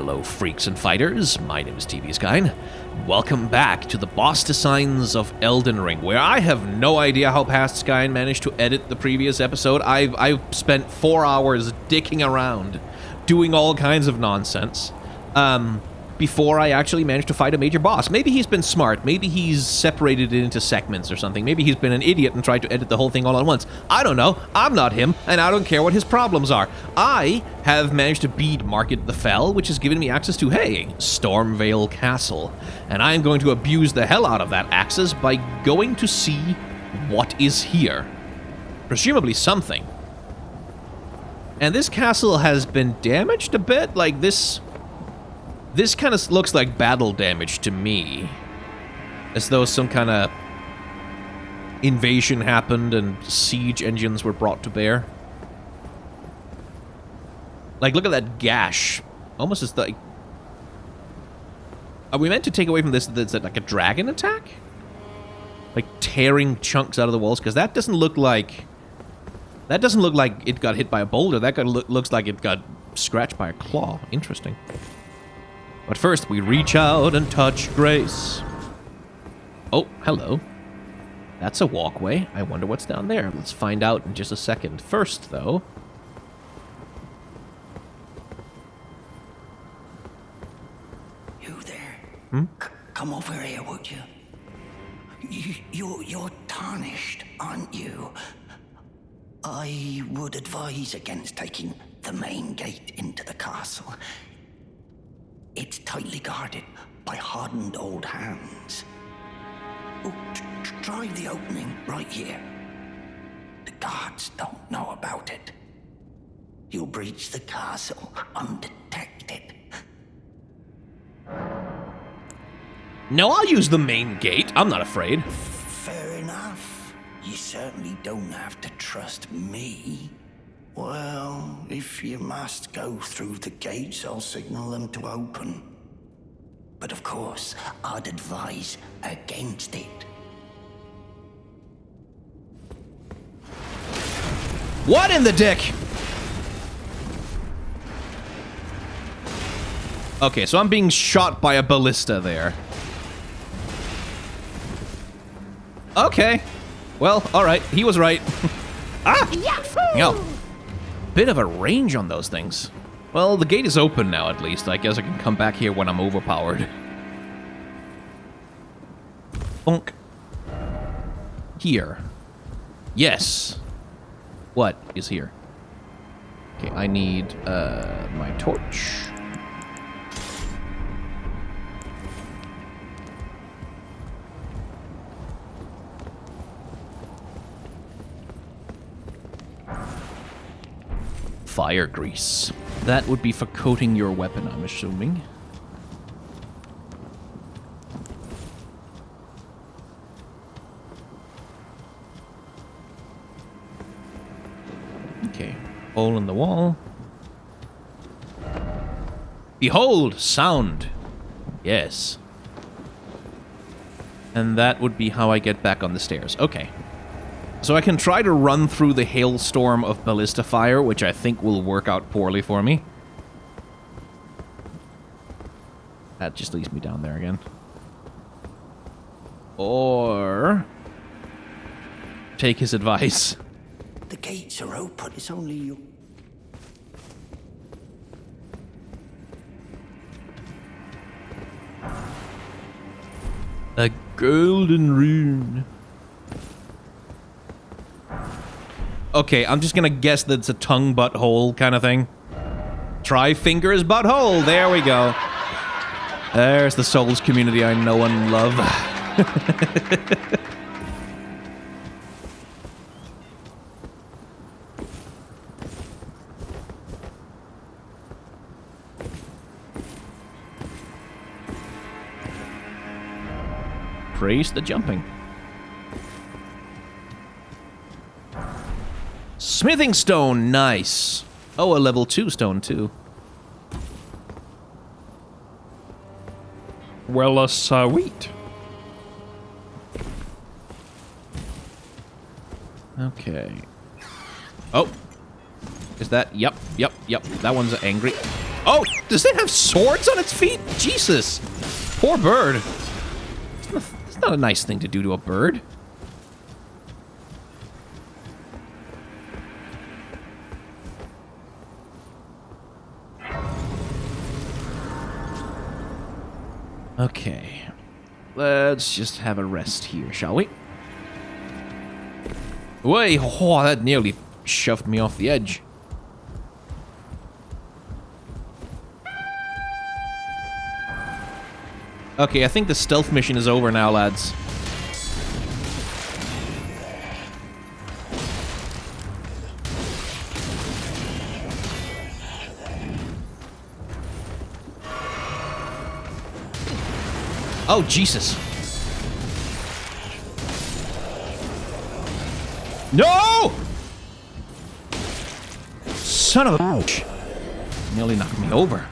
Hello, freaks and fighters. My name is TV Skyn. Welcome back to the boss designs of Elden Ring, where I have no idea how past Skyn managed to edit the previous episode. I've spent 4 hours dicking around, doing all kinds of nonsense, before I actually managed to fight a major boss. Maybe he's been smart. Maybe he's separated it into segments or something. Maybe he's been an idiot and tried to edit the whole thing all at once. I don't know. I'm not him, and I don't care what his problems are. I have managed to beat Market the Fell, which has given me access to, hey, Stormvale Castle. And I am going to abuse the hell out of that access by going to see what is here. Presumably something. And this castle has been damaged a bit. Like, this kind of looks like battle damage to me. As though some kind of invasion happened and siege engines were brought to bear. Like, look at that gash. Almost as like... Are we meant to take away from this that like a dragon attack? Like tearing chunks out of the walls? Because that doesn't look like... That doesn't look like it got hit by a boulder. That looks like it got scratched by a claw. Interesting. But first, we reach out and touch Grace. Oh, hello. That's a walkway. I wonder what's down there. Let's find out in just a second. First, though... You there? Hmm? Come over here, would you? You're tarnished, aren't you? I would advise against taking the main gate into the castle. It's tightly guarded by hardened old hands. Oh, try the opening right here. The guards don't know about it. You'll breach the castle undetected. No, I'll use the main gate. I'm not afraid. Fair enough. You certainly don't have to trust me. Well, if you must go through the gates, I'll signal them to open. But of course, I'd advise against it. What in the dick? Okay, so I'm being shot by a ballista there. Okay. Well, alright. He was right. Ah! No. Bit of a range on those things. Well, the gate is open now, at least. I guess I can come back here when I'm overpowered. Bonk. Here. Yes. What is here? Okay, I need, my torch. Fire grease. That would be for coating your weapon, I'm assuming. Okay. Hole in the wall. Behold! Sound! Yes. And that would be how I get back on the stairs. Okay. So I can try to run through the hailstorm of ballista fire, which I think will work out poorly for me. That just leads me down there again. Or... take his advice. The gates are open. It's only you. A golden rune. Okay, I'm just gonna guess that it's a tongue butthole kind of thing. Try fingers butthole. There we go. There's the Souls community I know and love. Praise the jumping. Smithing stone, nice. Oh, a level 2 stone, too. Well, sweet. Okay. Oh. Is that? Yep. That one's angry. Oh, does it have swords on its feet? Jesus. Poor bird. It's not a nice thing to do to a bird. Okay. Let's just have a rest here, shall we? Wait, oh, that nearly shoved me off the edge. Okay, I think the stealth mission is over now, lads. Oh, Jesus. No! Son of a bitch. Nearly knocked me over.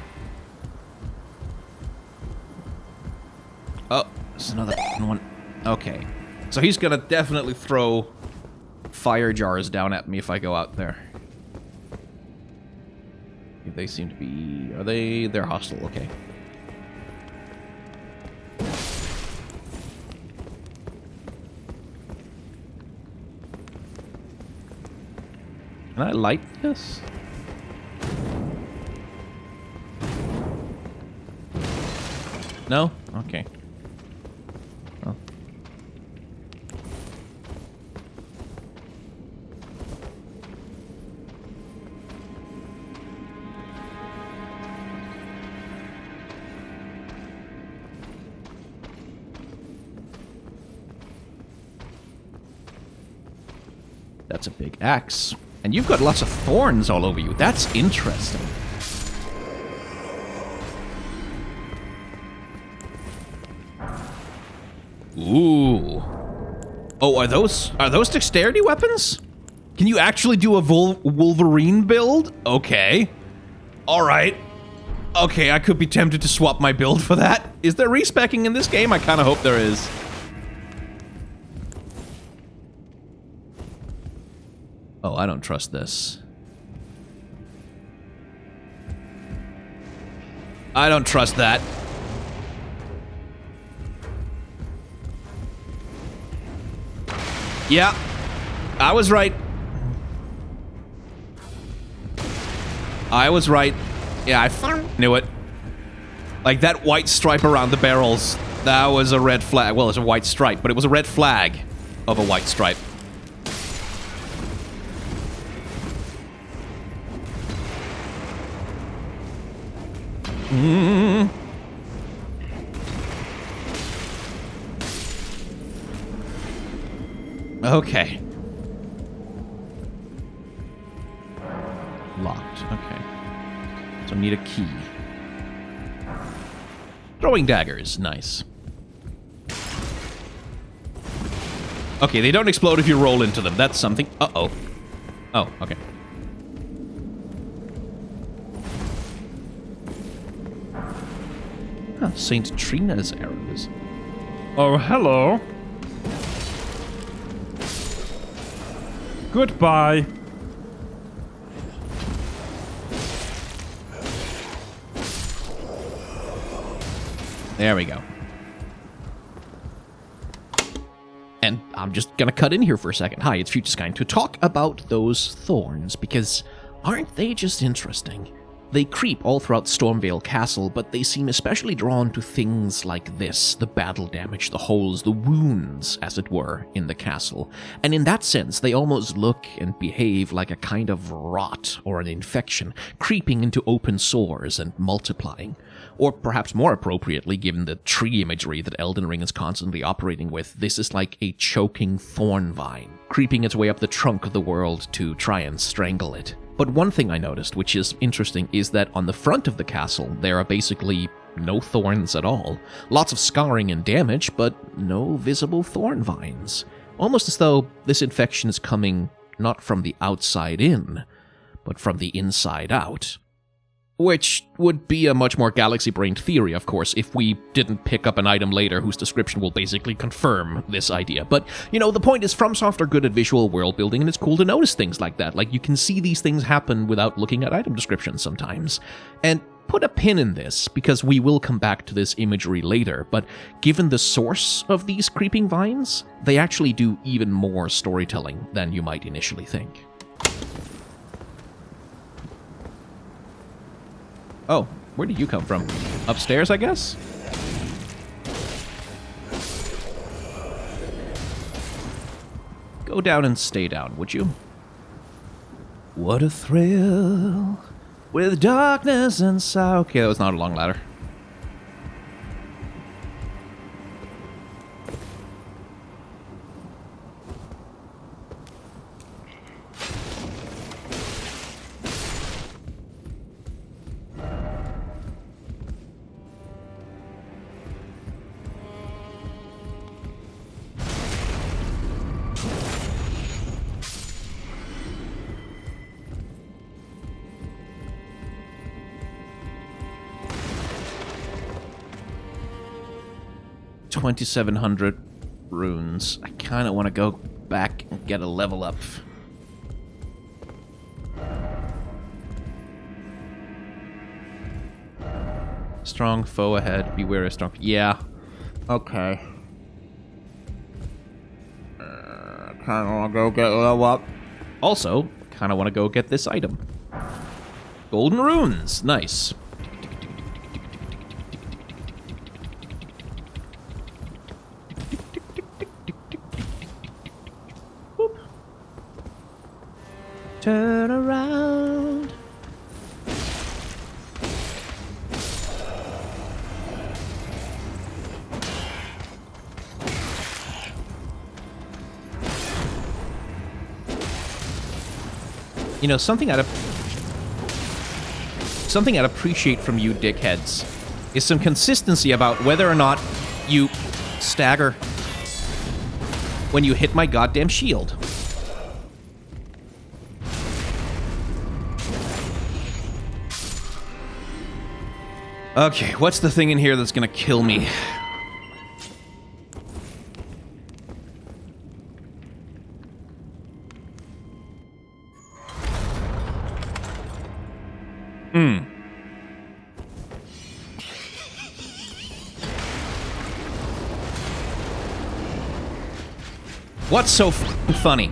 Oh, there's another one. Okay. So he's gonna definitely throw fire jars down at me if I go out there. They seem to be... Are they... They're hostile, okay. Can I light this? No? Okay. Oh. That's a big axe. And you've got lots of thorns all over you. That's interesting. Ooh. Oh, are those dexterity weapons? Can you actually do a Wolverine build? Okay. All right. Okay, I could be tempted to swap my build for that. Is there respecking in this game? I kind of hope there is. Oh, I don't trust this. I don't trust that. Yeah, I was right. I was right. Yeah, I knew it. Like, that white stripe around the barrels, that was a red flag. Well, it's a white stripe, but it was a red flag of a white stripe. Okay. Locked. Okay. So I need a key. Throwing daggers. Nice. Okay, they don't explode if you roll into them. That's something. Uh-oh. Oh, okay. Huh, Saint Trina's arrows. Oh, hello. Goodbye. There we go. And I'm just gonna cut in here for a second. Hi, it's FutureSky, to talk about those thorns, because aren't they just interesting? They creep all throughout Stormvale Castle, but they seem especially drawn to things like this, the battle damage, the holes, the wounds, as it were, in the castle. And in that sense, they almost look and behave like a kind of rot or an infection, creeping into open sores and multiplying. Or perhaps more appropriately, given the tree imagery that Elden Ring is constantly operating with, this is like a choking thorn vine, creeping its way up the trunk of the world to try and strangle it. But one thing I noticed, which is interesting, is that on the front of the castle, there are basically no thorns at all. Lots of scarring and damage, but no visible thorn vines. Almost as though this infection is coming not from the outside in, but from the inside out. Which would be a much more galaxy-brained theory, of course, if we didn't pick up an item later whose description will basically confirm this idea. But, you know, the point is, FromSoft are good at visual world building, and it's cool to notice things like that. Like, you can see these things happen without looking at item descriptions sometimes. And put a pin in this, because we will come back to this imagery later, but given the source of these creeping vines, they actually do even more storytelling than you might initially think. Oh, where did you come from? Upstairs, I guess? Go down and stay down, would you? What a thrill with darkness and sorrow. Okay, that was not a long ladder. $2,700 runes. I kind of want to go back and get a level up. Strong foe ahead. Beware of strong. Yeah. Okay. Kind of want to go get a level up. Also, kind of want to go get this item. Golden runes. Nice. Turn around. You know, something I'd appreciate from you dickheads is some consistency about whether or not you stagger when you hit my goddamn shield. Okay, what's the thing in here that's gonna kill me? What's so funny?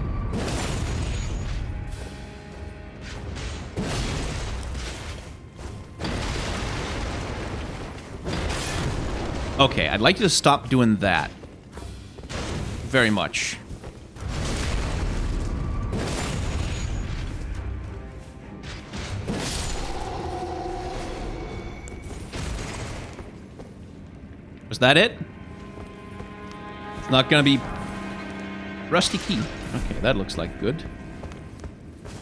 Okay, I'd like you to stop doing that. Very much. Was that it? It's not gonna be... Rusty key. Okay, that looks like good.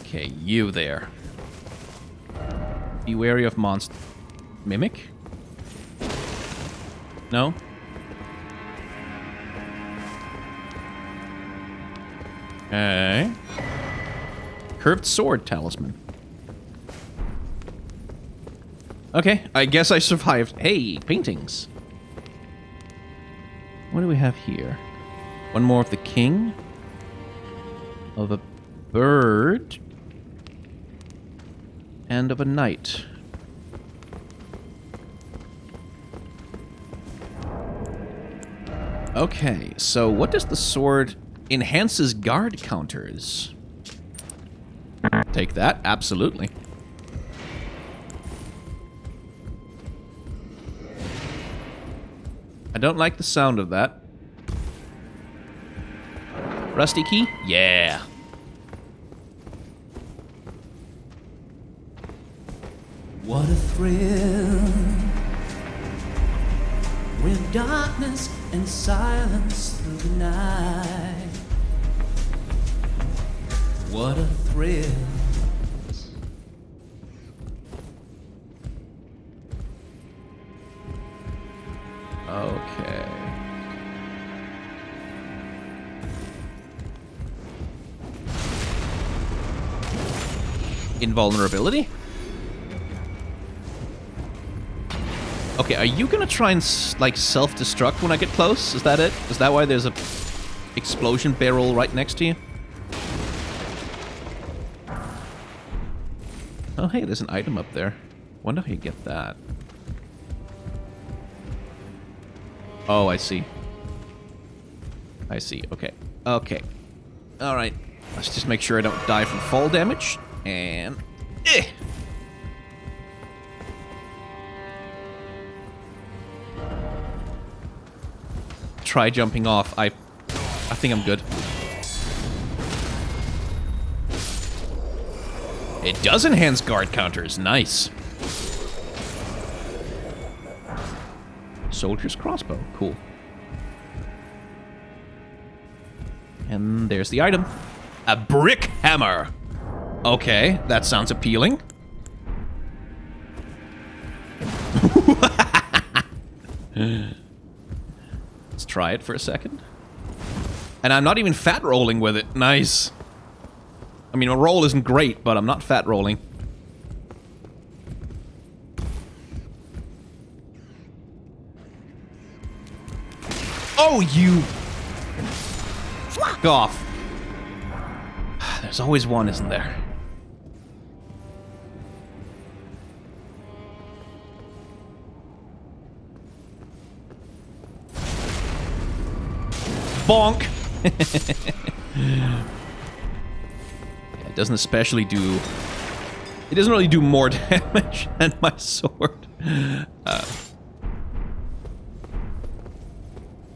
Okay, you there. Be wary of monster... Mimic? No? Okay. Curved sword talisman. Okay, I guess I survived. Hey, paintings. What do we have here? One more of the king. Of a bird. And of a knight. Okay, so what does the sword... Enhances guard counters. Take that, absolutely. I don't like the sound of that. Rusty key? Yeah. What a thrill with darkness and silence through the night. What a thrill. Okay. Invulnerability? Okay, are you gonna try and, like, self-destruct when I get close? Is that it? Is that why there's a explosion barrel right next to you? Oh, hey, there's an item up there. Wonder how you get that. Oh, I see. I see. Okay. Okay. Alright. Let's just make sure I don't die from fall damage. And... Try jumping off. I think I'm good. It does enhance guard counters. Nice. Soldier's crossbow. Cool. And there's the item. A brick hammer. Okay, that sounds appealing. Let's try it for a second. And I'm not even fat rolling with it. Nice. I mean, a roll isn't great, but I'm not fat rolling. Oh, you... Fuck off. There's always one, isn't there? Bonk! Yeah, it doesn't especially do... It doesn't really do more damage than my sword.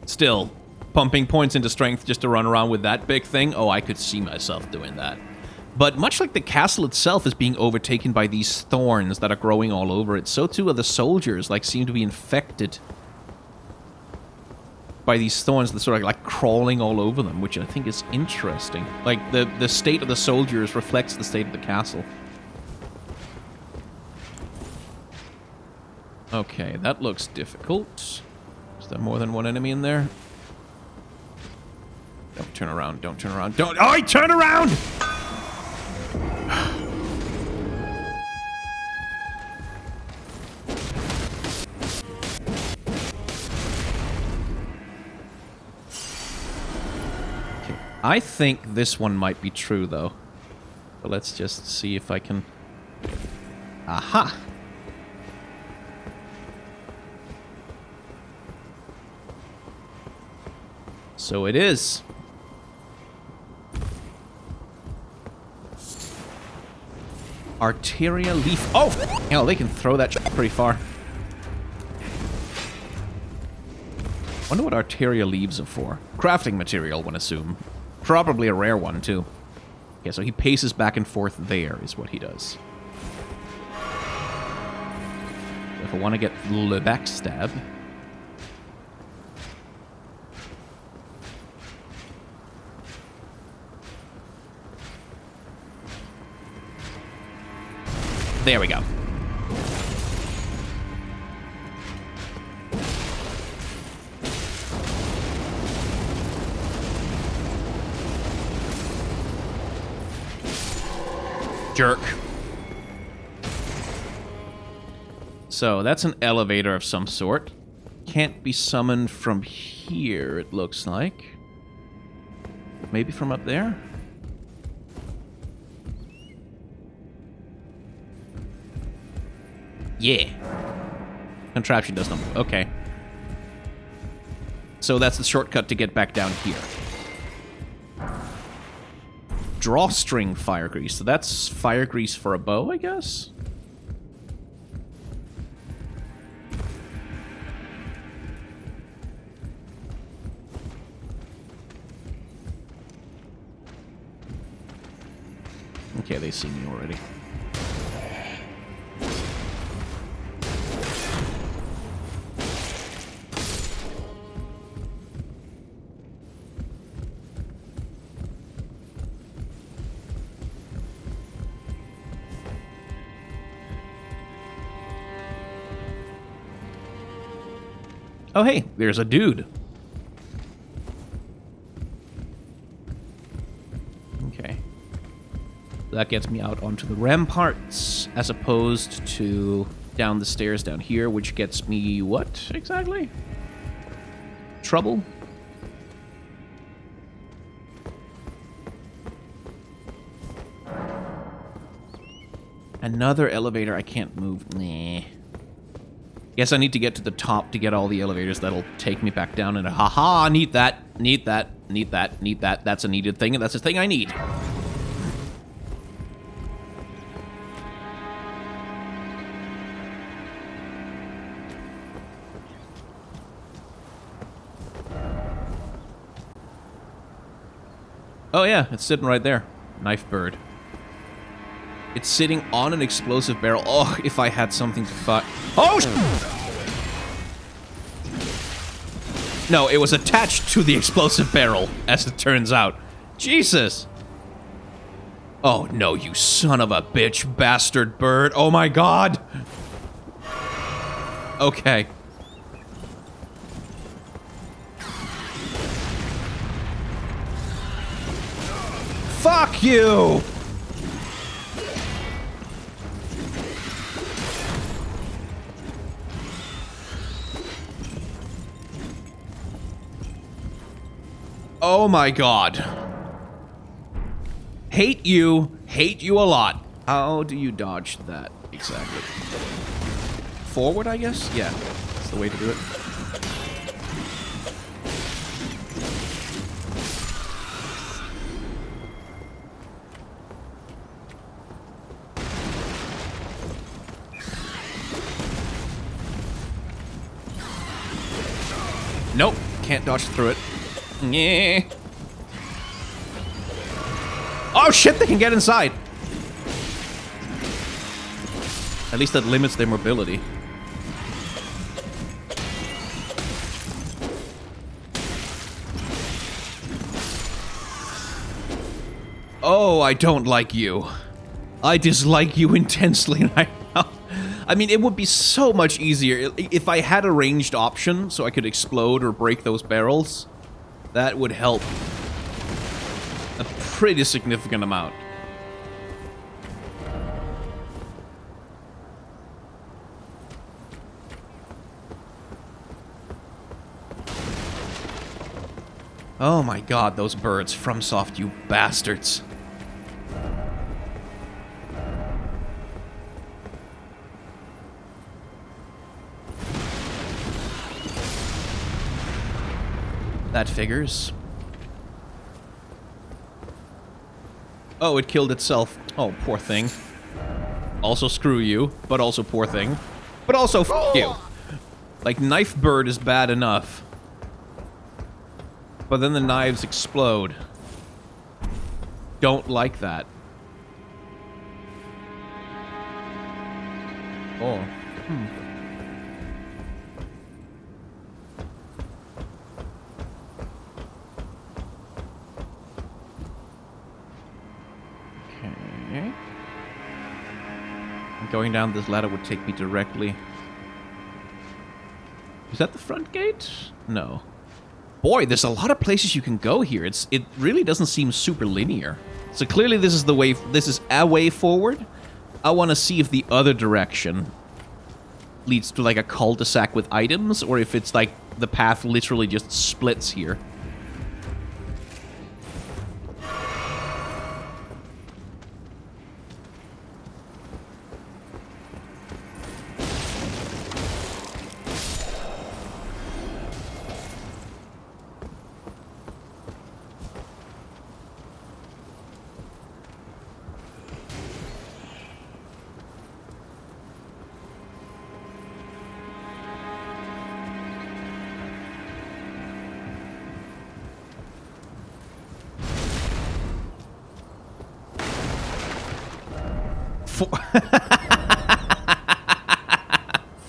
Still, pumping points into strength just to run around with that big thing? Oh, I could see myself doing that. But much like the castle itself is being overtaken by these thorns that are growing all over it, so too are the soldiers, like, seem to be infected by these thorns that sort of like crawling all over them, which I think is interesting. Like, the state of the soldiers reflects the state of the castle. Okay, that looks difficult. Is there more than one enemy in there? Don't turn around, don't turn around, don't... Oh, turn around! Okay, I think this one might be true, though. But let's just see if I can... Aha! So it is. Arteria leaf. Oh, hell, they can throw that shit pretty far. Wonder what Arteria leaves are for. Crafting material, one assume. Probably a rare one, too. Okay, so he paces back and forth there, is what he does. So if I want to get the backstab... There we go. Jerk. So, that's an elevator of some sort. Can't be summoned from here, it looks like. Maybe from up there? Yeah. Contraption does not move. Okay. So that's the shortcut to get back down here. Drawstring fire grease. So that's fire grease for a bow, I guess? Okay, they see me already. Oh, hey, there's a dude. Okay. That gets me out onto the ramparts, as opposed to down the stairs down here, which gets me what, exactly? Trouble? Another elevator I can't move. Nah. Guess I need to get to the top to get all the elevators that'll take me back down, and haha, need that, need that, need that, need that. That's a needed thing, and that's a thing I need. Oh yeah, it's sitting right there. Knife bird. It's sitting on an explosive barrel. Oh, if I had something to fight. Oh! No, it was attached to the explosive barrel, as it turns out. Jesus! Oh no, you son of a bitch, bastard bird. Oh my god! Okay. Fuck you! Oh my god. Hate you a lot. How do you dodge that exactly? Forward, I guess? Yeah, that's the way to do it. Nope, can't dodge through it. Yeah. Oh shit, they can get inside. At least that limits their mobility. Oh, I don't like you. I dislike you intensely right now. I mean, it would be so much easier if I had a ranged option so I could explode or break those barrels. That would help a pretty significant amount. Oh my god, those birds. FromSoft, you bastards. That figures. Oh, it killed itself. Oh, poor thing. Also screw you, but also poor thing. But also f*** you. Like, knife bird is bad enough. But then the knives explode. Don't like that. Oh. Okay. Going down this ladder would take me directly. Is that the front gate? No. Boy, there's a lot of places you can go here. It really doesn't seem super linear. So clearly this is the way. This is a way forward. I want to see if the other direction leads to like a cul-de-sac with items, or if it's like the path literally just splits here.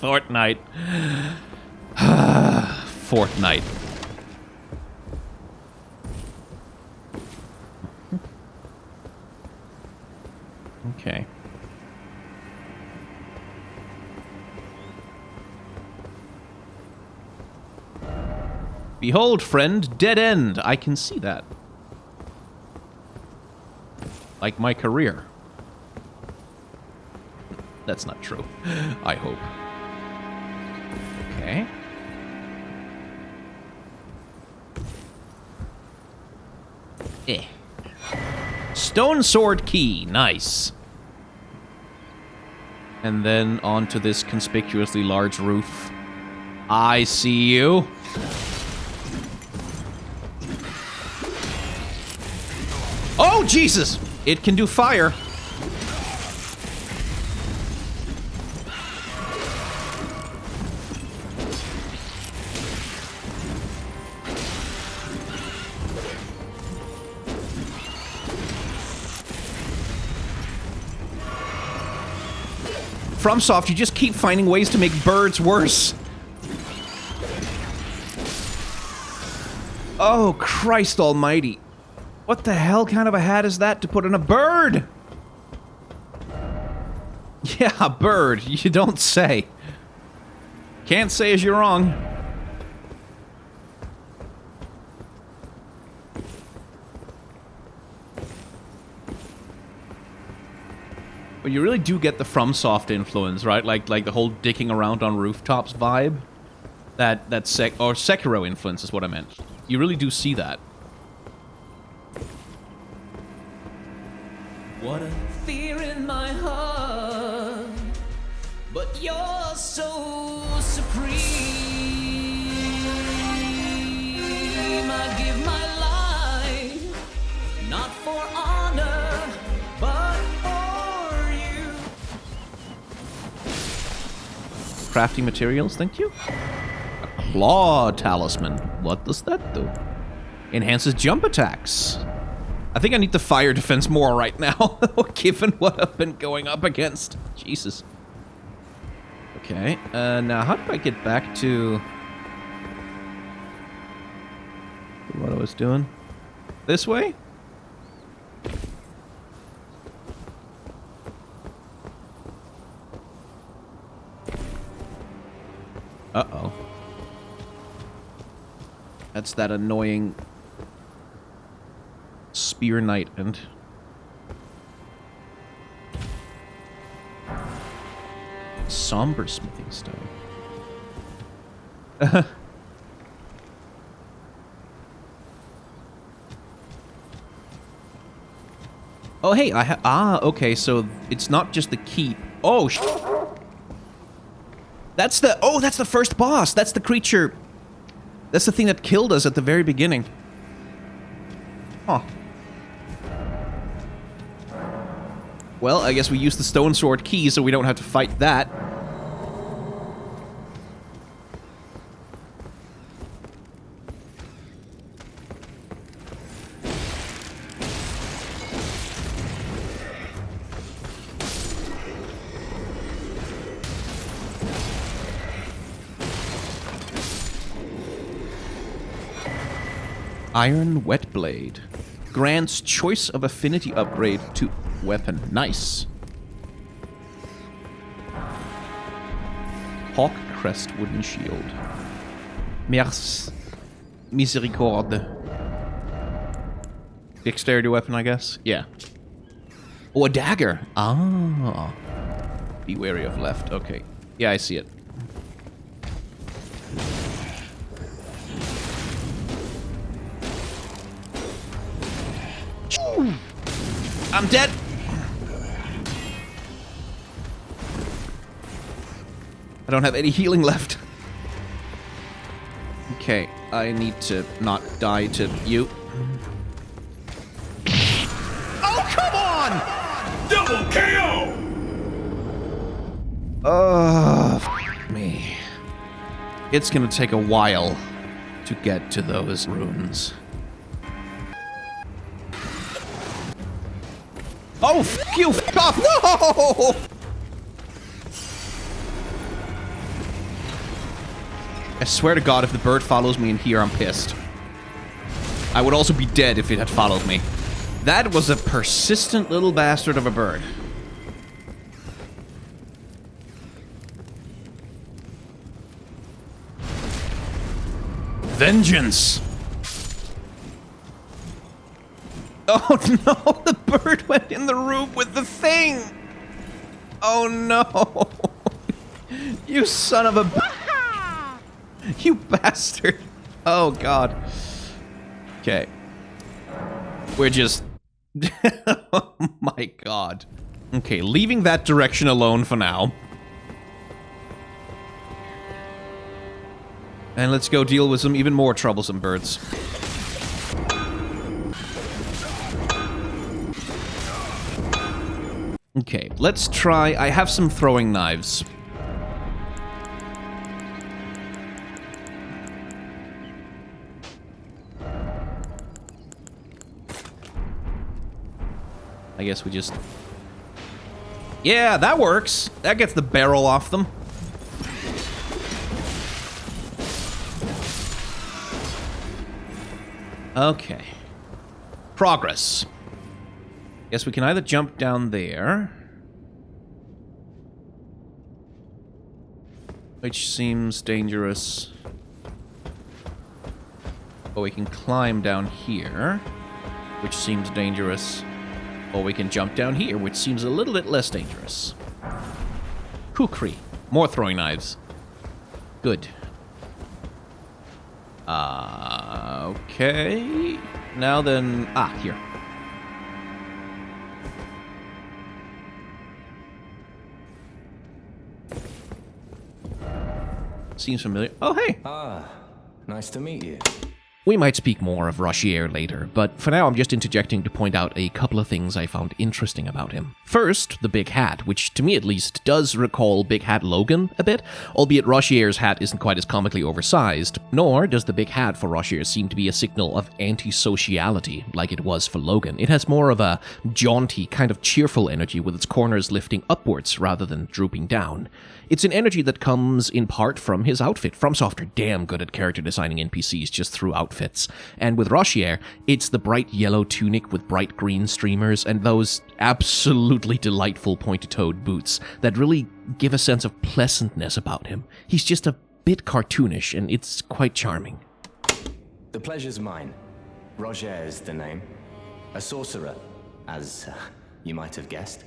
Fortnite. Fortnite. Okay. Behold, friend, dead end. I can see that. Like my career. That's not true. I hope. Okay. Stone sword key. Nice. And then onto this conspicuously large roof. I see you. Oh, Jesus! It can do fire. FromSoft, you just keep finding ways to make birds worse. Oh, Christ almighty. What the hell kind of a hat is that to put on a bird? Yeah, a bird. You don't say. Can't say as you're wrong. But you really do get the FromSoft influence, right? Like the whole dicking around on rooftops vibe. That Sekiro influence is what I meant. You really do see that. What a fear in my heart, but you're so supreme. I give my life, not for honor, but for you. Crafting materials, thank you. A claw talisman. What does that do? Enhances jump attacks. I think I need the fire defense more right now, given what I've been going up against. Jesus. Okay, now how do I get back to what I was doing? This way? Uh-oh. That's that annoying Spear Knight and somber smithing stone. Oh, hey, okay, so it's not just the keep. Oh, that's the first boss. That's the creature. That's the thing that killed us at the very beginning. Huh. Well, I guess we use the stone sword key so we don't have to fight that. Iron Wet Blade. Grants choice of affinity upgrade to weapon. Nice. Hawk Crest Wooden Shield. Merci. Misericorde. Dexterity weapon, I guess? Yeah. Oh, a dagger. Ah. Be wary of left. Okay. Yeah, I see it. I'm dead. I don't have any healing left. Okay, I need to not die to you. Oh, come on! Double KO! F me. It's gonna take a while to get to those runes. Oh, f you, f off! No! I swear to God, if the bird follows me in here, I'm pissed. I would also be dead if it had followed me. That was a persistent little bastard of a bird. Vengeance! Oh no, the bird went in the room with the thing! Oh no! You son of a... You bastard! Oh god. Okay. We're just... Oh my god. Okay, leaving that direction alone for now. And let's go deal with some even more troublesome birds. Okay, let's try... I have some throwing knives. I guess we just... Yeah, that works! That gets the barrel off them. Okay. Progress. Guess we can either jump down there, which seems dangerous, or we can climb down here, which seems dangerous, or we can jump down here, which seems a little bit less dangerous. Kukri. More throwing knives. Good. Okay. Now then... Ah, here. Seems familiar. Oh, hey! Ah, nice to meet you. We might speak more of Rochier later, but for now I'm just interjecting to point out a couple of things I found interesting about him. First, the big hat, which to me at least does recall Big Hat Logan a bit, albeit Rochier's hat isn't quite as comically oversized, nor does the big hat for Rochier seem to be a signal of anti-sociality like it was for Logan. It has more of a jaunty, kind of cheerful energy with its corners lifting upwards rather than drooping down. It's an energy that comes in part from his outfit. FromSoft are damn good at character designing NPCs just through outfits. And with Rochier, it's the bright yellow tunic with bright green streamers and those absolutely delightful pointed-toed boots that really give a sense of pleasantness about him. He's just a bit cartoonish, and it's quite charming. The pleasure's mine. Roger is the name. A sorcerer, as you might have guessed.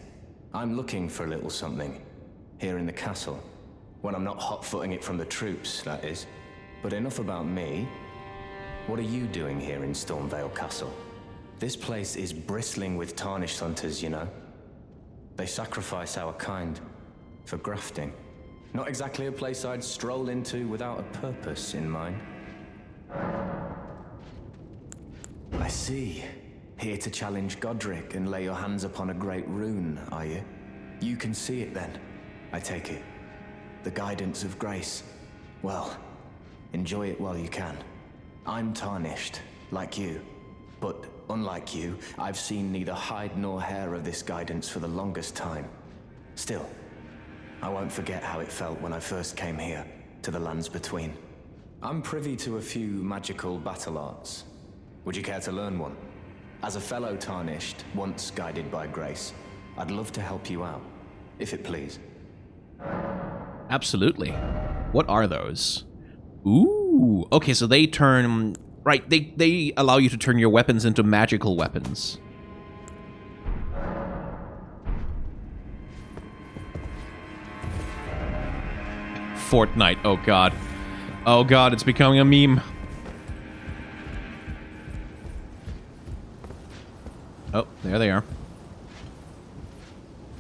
I'm looking for a little something. Here in the castle. When I'm not hot-footing it from the troops, that is. But enough about me. What are you doing here in Stormvale Castle? This place is bristling with tarnished hunters, you know. They sacrifice our kind for grafting. Not exactly a place I'd stroll into without a purpose in mind. I see. Here to challenge Godrick and lay your hands upon a great rune, are you? You can see it then. I take it. The guidance of grace. Well, enjoy it while you can. I'm tarnished, like you. But unlike you, I've seen neither hide nor hair of this guidance for the longest time. Still, I won't forget how it felt when I first came here, to the lands between. I'm privy to a few magical battle arts. Would you care to learn one? As a fellow tarnished, once guided by grace, I'd love to help you out, if it please. Absolutely. What are those? Ooh. Okay, so they turn... Right, they allow you to turn your weapons into magical weapons. Fortnite. Oh, God. Oh, God, it's becoming a meme. Oh, there they are.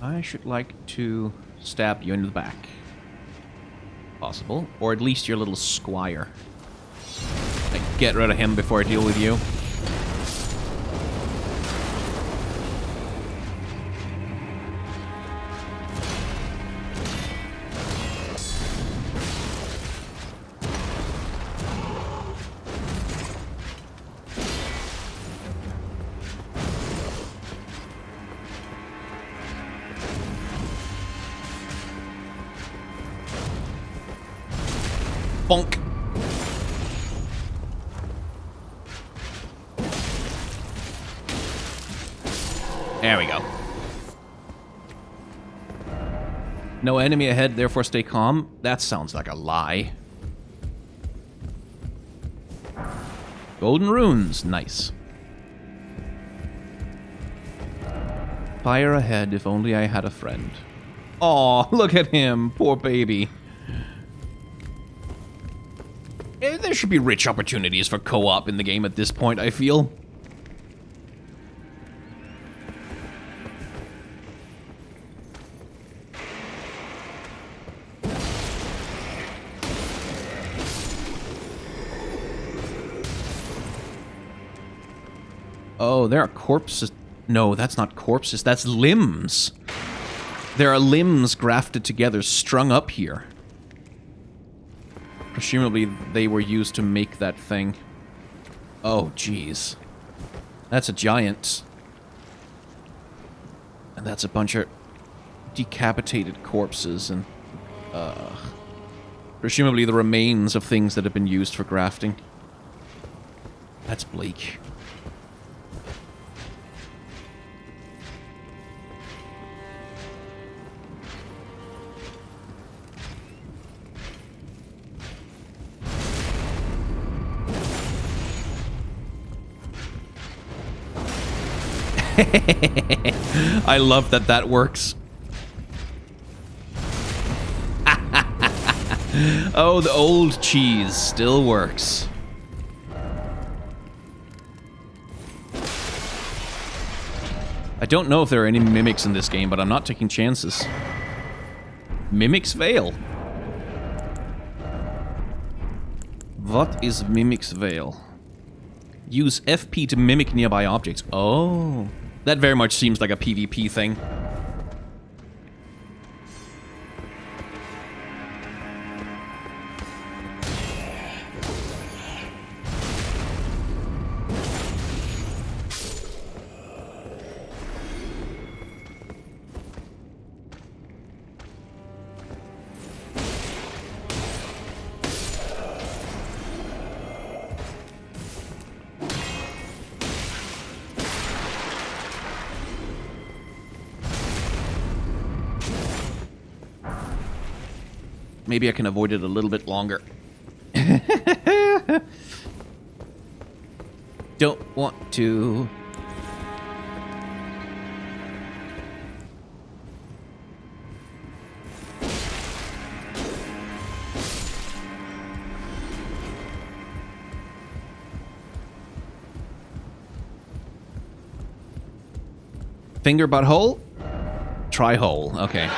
I should like to stab you in the back. Possible. Or at least your little squire. Get rid of him before I deal with you. Bonk. There we go. No enemy ahead, therefore stay calm. That sounds like a lie. Golden runes, nice. Fire ahead, if only I had a friend. Aw, look at him, poor baby. There should be rich opportunities for co-op in the game at this point, I feel. Oh, there are corpses. No, that's not corpses. That's limbs. There are limbs grafted together, strung up here. Presumably, they were used to make that thing. Oh, jeez. That's a giant. And that's a bunch of decapitated corpses and... presumably the remains of things that have been used for grafting. That's bleak. I love that that works. Oh, the old cheese still works. I don't know if there are any mimics in this game, but I'm not taking chances. Mimic's Veil. What is Mimic's Veil? Use FP to mimic nearby objects. Oh. That very much seems like a PvP thing. Maybe I can avoid it a little bit longer. Don't want to. Finger butthole? Try hole. Okay.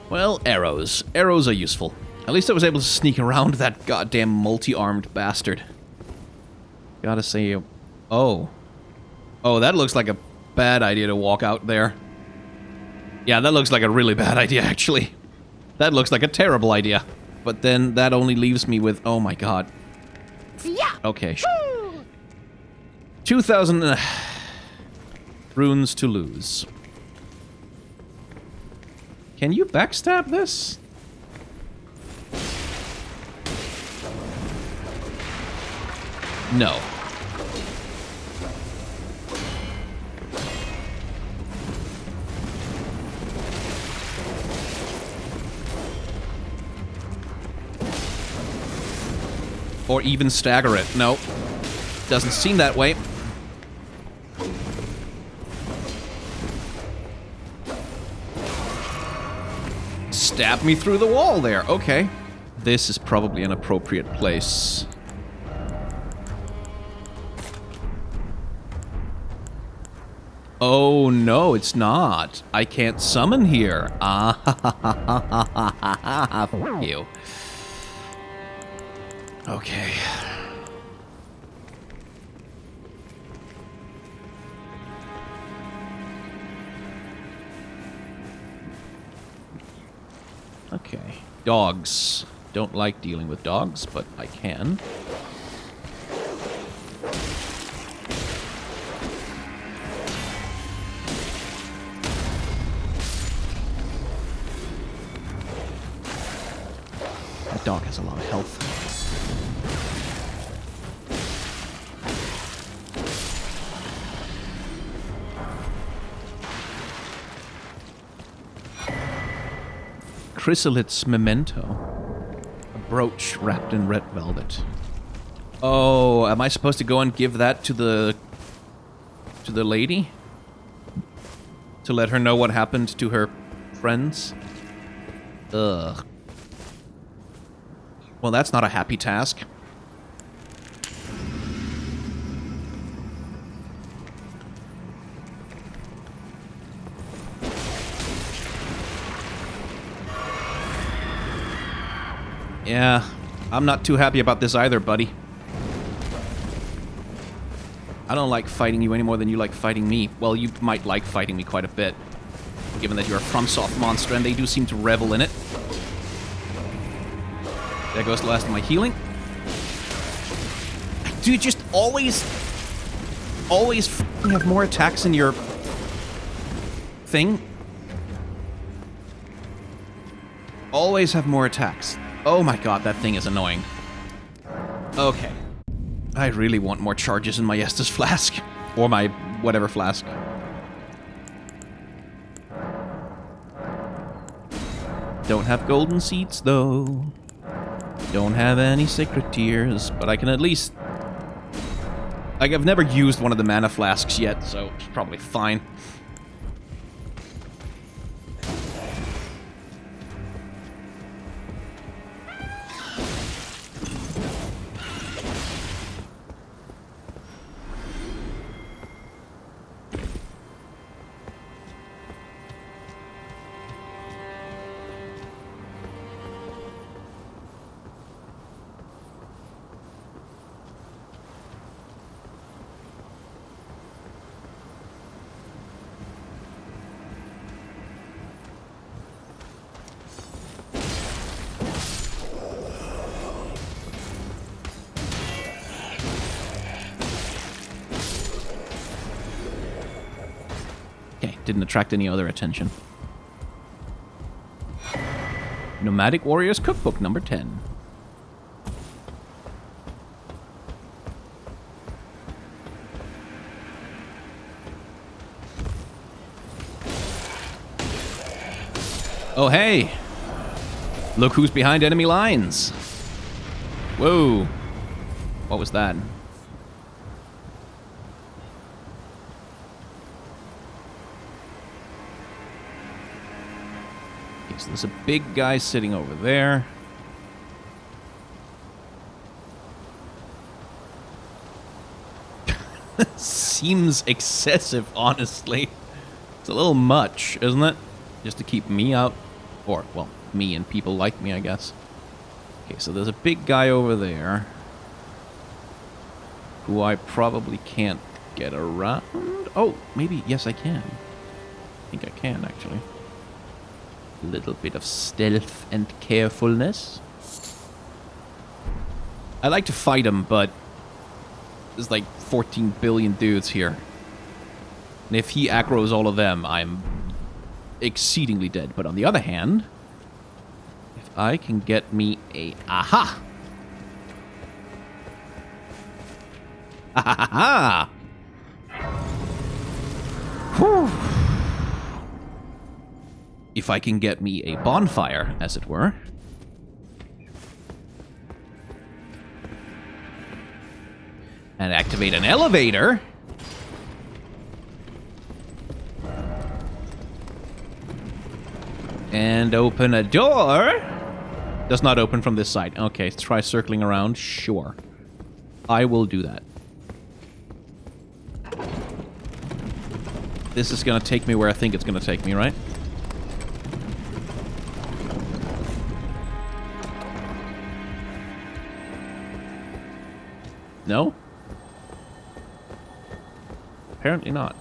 Well, arrows. Arrows are useful. At least I was able to sneak around that goddamn multi-armed bastard. Gotta say... Oh. Oh, that looks like a bad idea to walk out there. Yeah, that looks like a really bad idea, actually. That looks like a terrible idea. But then that only leaves me with... Oh my god. Okay. 2,000 runes to lose. Can you backstab this? No. Or even stagger it. No. Doesn't seem that way. Stab me through the wall there. Okay. This is probably an appropriate place. Oh, no, it's not. I can't summon here. Ah, fuck you. Okay. Okay. Dogs. Don't like dealing with dogs, but I can. That dog has a lot of health. Chrysolite's memento. A brooch wrapped in red velvet. Oh, am I supposed to go and give that to the lady? To let her know what happened to her friends? Ugh. Well, that's not a happy task. Yeah, I'm not too happy about this either, buddy. I don't like fighting you any more than you like fighting me. Well, you might like fighting me quite a bit, given that you're a FromSoft monster, and they do seem to revel in it. There goes the last of my healing. Dude, just always have more attacks in your thing. Always have more attacks. Oh my god, that thing is annoying. Okay. I really want more charges in my Estus flask. Or my whatever flask. Don't have golden seeds, though. Don't have any sacred tears, but I can at least... Like, I've never used one of the mana flasks yet, so it's probably fine. Didn't attract any other attention. Nomadic Warriors Cookbook number 10. Oh, hey! Look who's behind enemy lines! Whoa! What was that? So there's a big guy sitting over there. Seems excessive, honestly. It's a little much, isn't it? Just to keep me out. Or, well, me and people like me, I guess. Okay, so there's a big guy over there. Who I probably can't get around. Oh, maybe, yes I can. I think I can, actually. A little bit of stealth and carefulness. I like to fight him, but there's like 14 billion dudes here. And if he aggroes all of them, I'm exceedingly dead. But on the other hand, if I can get me a... Aha! Ha ha ha ha! Whew! If I can get me a bonfire, as it were. And activate an elevator. And open a door. Does not open from this side. Okay, try circling around. Sure. I will do that. This is gonna take me where I think it's gonna take me, right? No? Apparently not.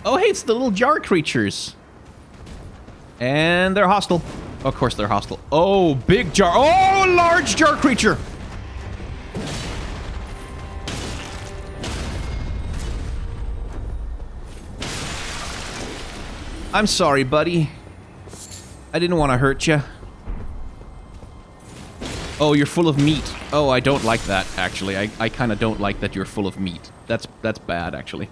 Oh, hey, it's the little jar creatures. And they're hostile. Of course they're hostile. Oh, big jar. Oh, large jar creature. I'm sorry, buddy. I didn't want to hurt you. Oh, you're full of meat. Oh, I don't like that, actually. I kind of don't like that you're full of meat. That's bad, actually.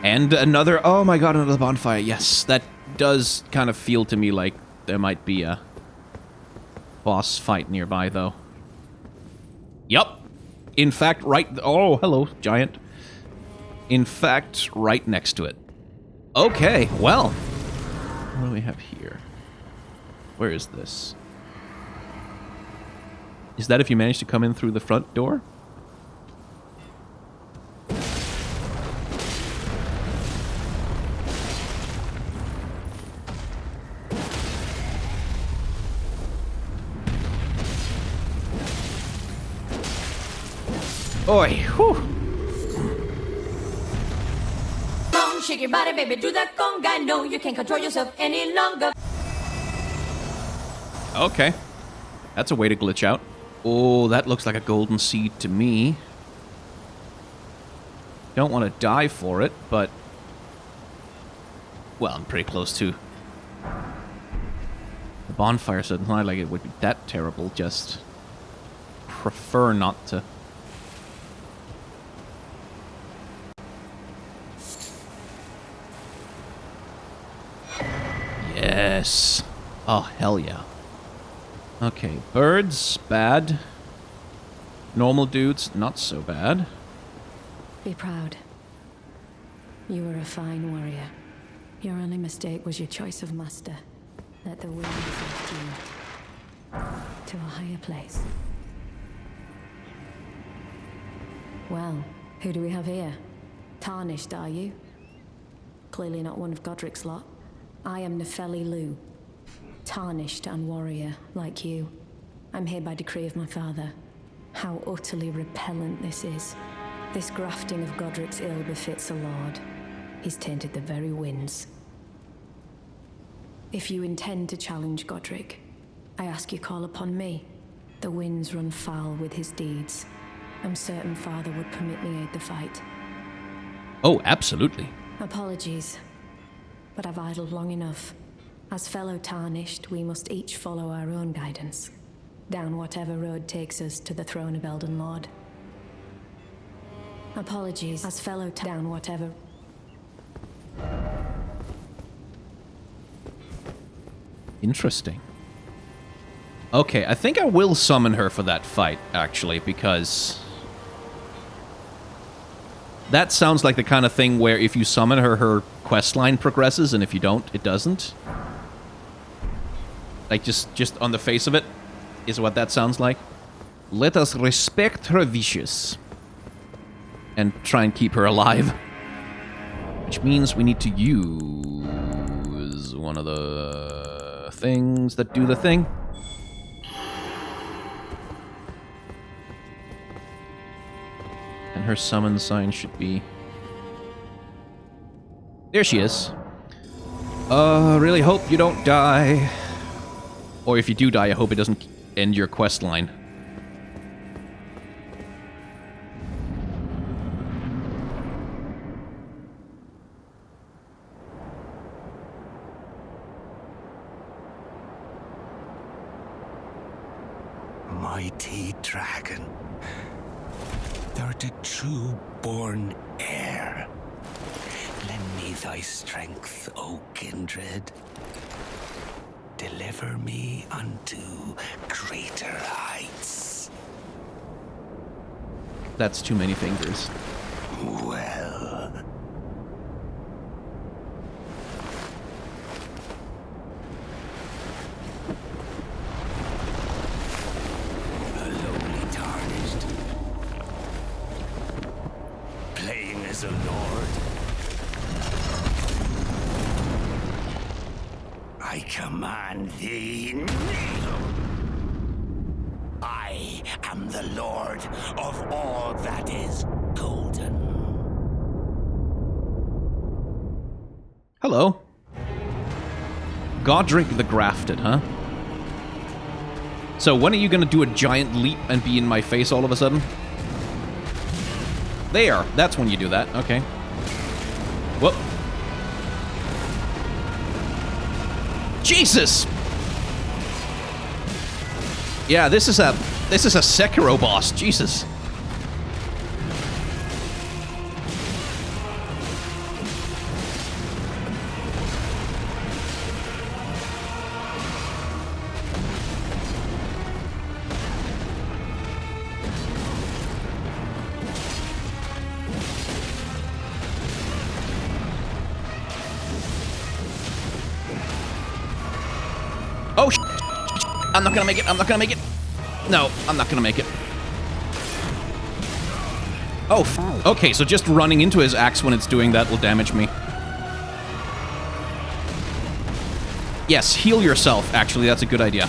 And another... Oh my god, another bonfire. Yes, that does kind of feel to me like there might be a boss fight nearby, though. Yup. In fact, right... Oh, hello, giant. In fact, right next to it. Okay, well. What do we have here? Where is this? Is that if you manage to come in through the front door? Oi, whew. Come on, shake your body, baby, do that conga. No, you can't control yourself any longer. Okay. That's a way to glitch out. Oh, that looks like a golden seed to me. Don't want to die for it, but... Well, I'm pretty close to... The bonfire, so it's not like it would be that terrible, just... Prefer not to. Yes. Oh, hell yeah. Okay, birds, bad. Normal dudes, not so bad. Be proud. You were a fine warrior. Your only mistake was your choice of master. Let the winds lift you to a higher place. Well, who do we have here? Tarnished, are you? Clearly not one of Godrick's lot. I am Nefeli Lu. Tarnished and warrior, like you. I'm here by decree of my father. How utterly repellent this is. This grafting of Godrick's ill befits a lord. He's tainted the very winds. If you intend to challenge Godrick, I ask you call upon me. The winds run foul with his deeds. I'm certain father would permit me aid the fight. Oh, absolutely. Apologies, but I've idled long enough. As fellow Tarnished, we must each follow our own guidance, down whatever road takes us to the throne of Elden Lord. Apologies, as fellow down whatever... Interesting. Okay, I think I will summon her for that fight, actually, because... That sounds like the kind of thing where if you summon her, her questline progresses, and if you don't, it doesn't. Like, just on the face of it, is what that sounds like. Let us respect her wishes. And try and keep her alive. Which means we need to use one of the things that do the thing. And her summon sign should be... There she is. Really hope you don't die. Or if you do die, I hope it doesn't end your quest line. Mighty dragon, thou'rt a true-born heir. Lend me thy strength, O kindred. Deliver me unto greater heights. That's too many fingers. Well... A lowly tarnished. Playing as a lord. I command thee, kneel! I am the lord of all that is golden. Hello. Godrick the Grafted, huh? So when are you gonna do a giant leap and be in my face all of a sudden? There! That's when you do that. Okay. Whoop. Jesus! Yeah, this is a Sekiro boss. Jesus. Oh, I'm not gonna make it. I'm not gonna make it. No, I'm not gonna make it. Oh, okay, so just running into his axe when it's doing that will damage me. Yes, heal yourself, actually. That's a good idea.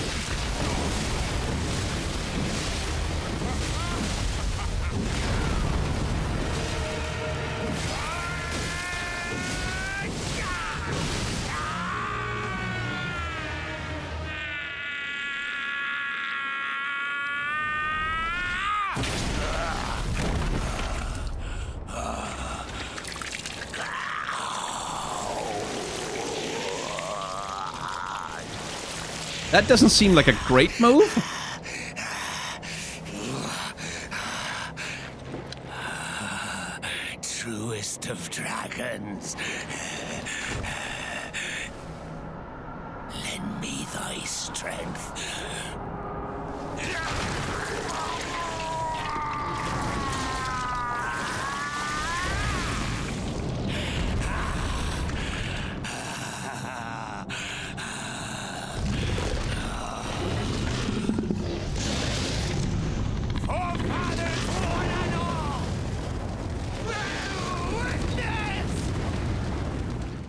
That doesn't seem like a great move. Truest of dragons. Lend me thy strength.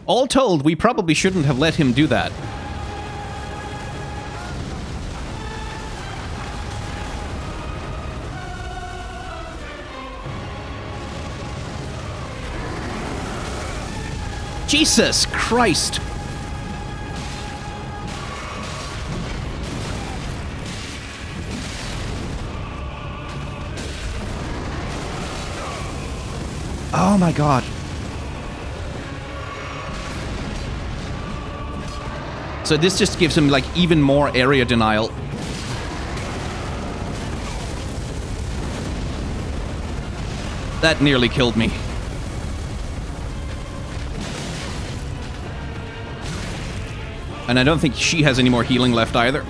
All told, we probably shouldn't have let him do that. Jesus Christ! Oh my god. So this just gives him, like, even more area denial. That nearly killed me. And I don't think she has any more healing left either.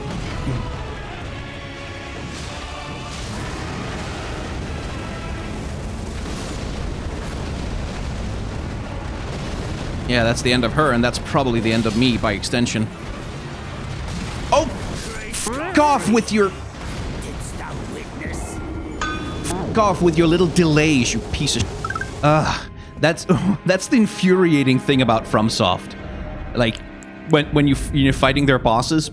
Yeah, that's the end of her, and that's probably the end of me by extension. Oh! F*** off with your... F*** off with your little delays, you piece of... That's the infuriating thing about FromSoft. Like, when you're fighting their bosses,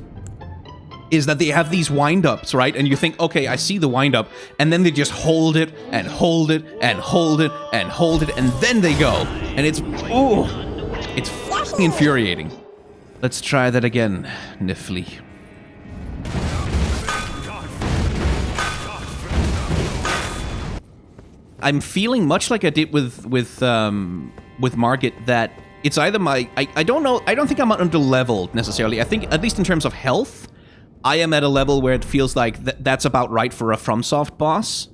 is that they have these wind-ups, right? And you think, okay, I see the wind-up, and then they just hold it, and hold it, and hold it, and hold it, and then they go. And it's... Ooh! It's fucking infuriating. Let's try that again, Nifli. I'm feeling much like I did with Margit that it's either my... I don't know, I don't think I'm under-leveled necessarily. I think, at least in terms of health, I am at a level where it feels like that's about right for a FromSoft boss.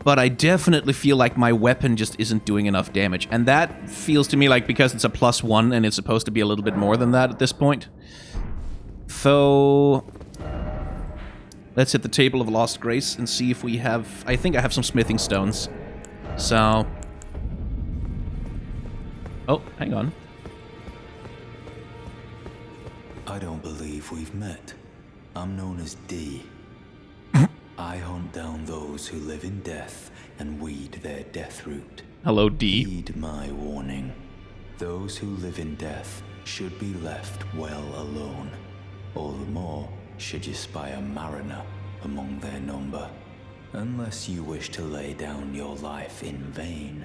But I definitely feel like my weapon just isn't doing enough damage. And that feels to me like because it's a +1 and it's supposed to be a little bit more than that at this point. So... let's hit the Table of Lost Grace and see if we have... I think I have some smithing stones. So... oh, hang on. I don't believe we've met. I'm known as D. I hunt down those who live in death and weed their death root. Hello, D. Heed my warning. Those who live in death should be left well alone. All the more should you spy a mariner among their number. Unless you wish to lay down your life in vain.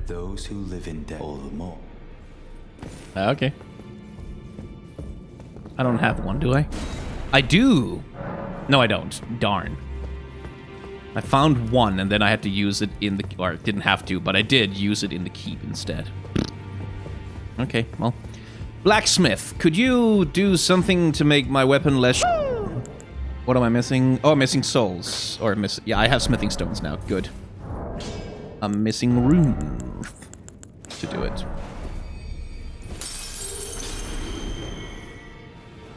Those who live in death all the more. Okay. I don't have one, do I? I do! No, I don't. Darn. I found one, and then I had to use it in the... or didn't have to, but I did use it in the keep instead. Okay, well. Blacksmith, could you do something to make my weapon less... what am I missing? Oh, I'm missing souls. Or yeah, I have smithing stones now. Good. I'm missing runes to do it.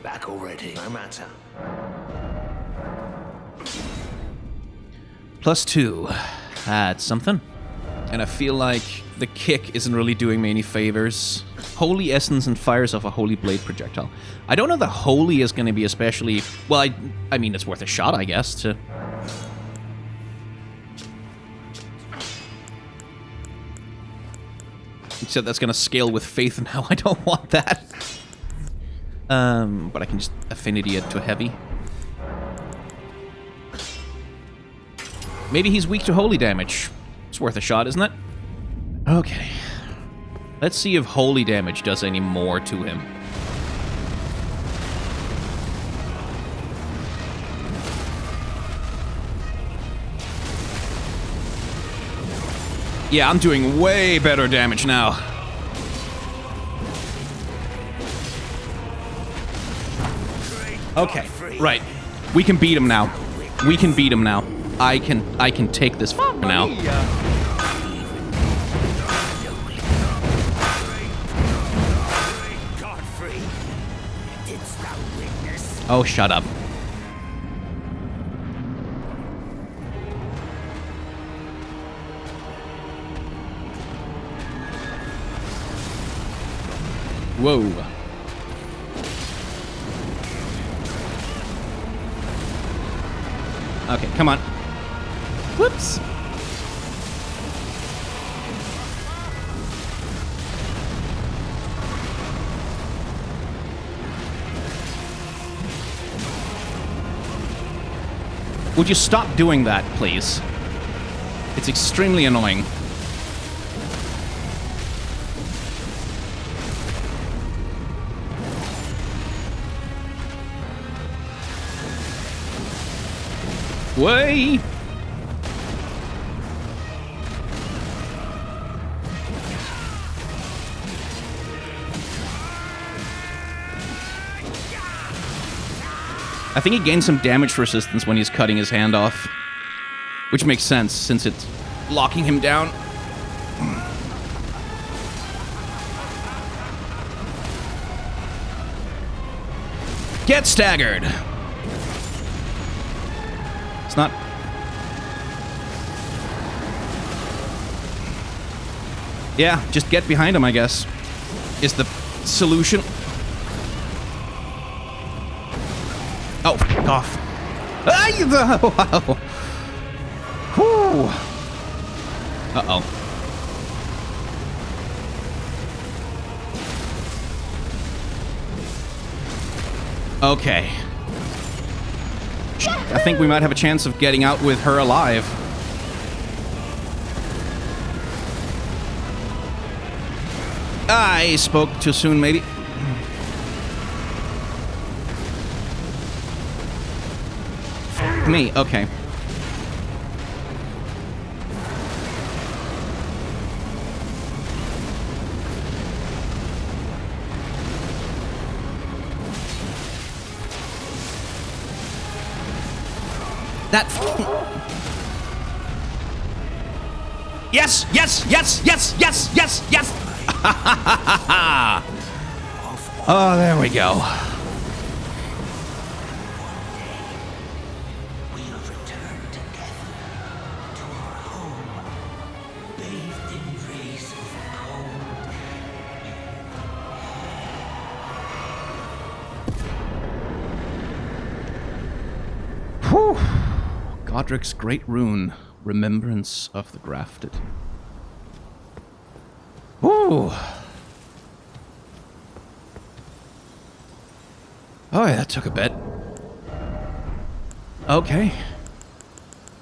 Back already, no matter. +2. That's something. And I feel like the kick isn't really doing me any favors. Holy Essence and fires off a Holy Blade projectile. I don't know that Holy is going to be especially... well, I mean, it's worth a shot, I guess, to... except that's going to scale with faith, and now I don't want that. But I can just affinity it to heavy. Maybe he's weak to holy damage. It's worth a shot, isn't it? Okay. Let's see if holy damage does any more to him. Yeah, I'm doing way better damage now. Okay, right. We can beat him now. We can beat him now. I can take this now. Oh, shut up. Whoa. Okay, come on. Whoops. Would you stop doing that, please? It's extremely annoying. Way! I think he gains some damage resistance when he's cutting his hand off. Which makes sense, since it's locking him down. Get staggered! It's not... Yeah, just get behind him, I guess, is the solution. Oh, fuck off. Wow. Whew. Uh-oh. Okay. I think we might have a chance of getting out with her alive. I spoke too soon, maybe. Me, okay. That... Yes, yes, yes, yes, yes, yes, yes! Oh, there we go. Whew. Godrick's great rune, Remembrance of the Grafted. Whew. Oh, yeah, that took a bit. Okay.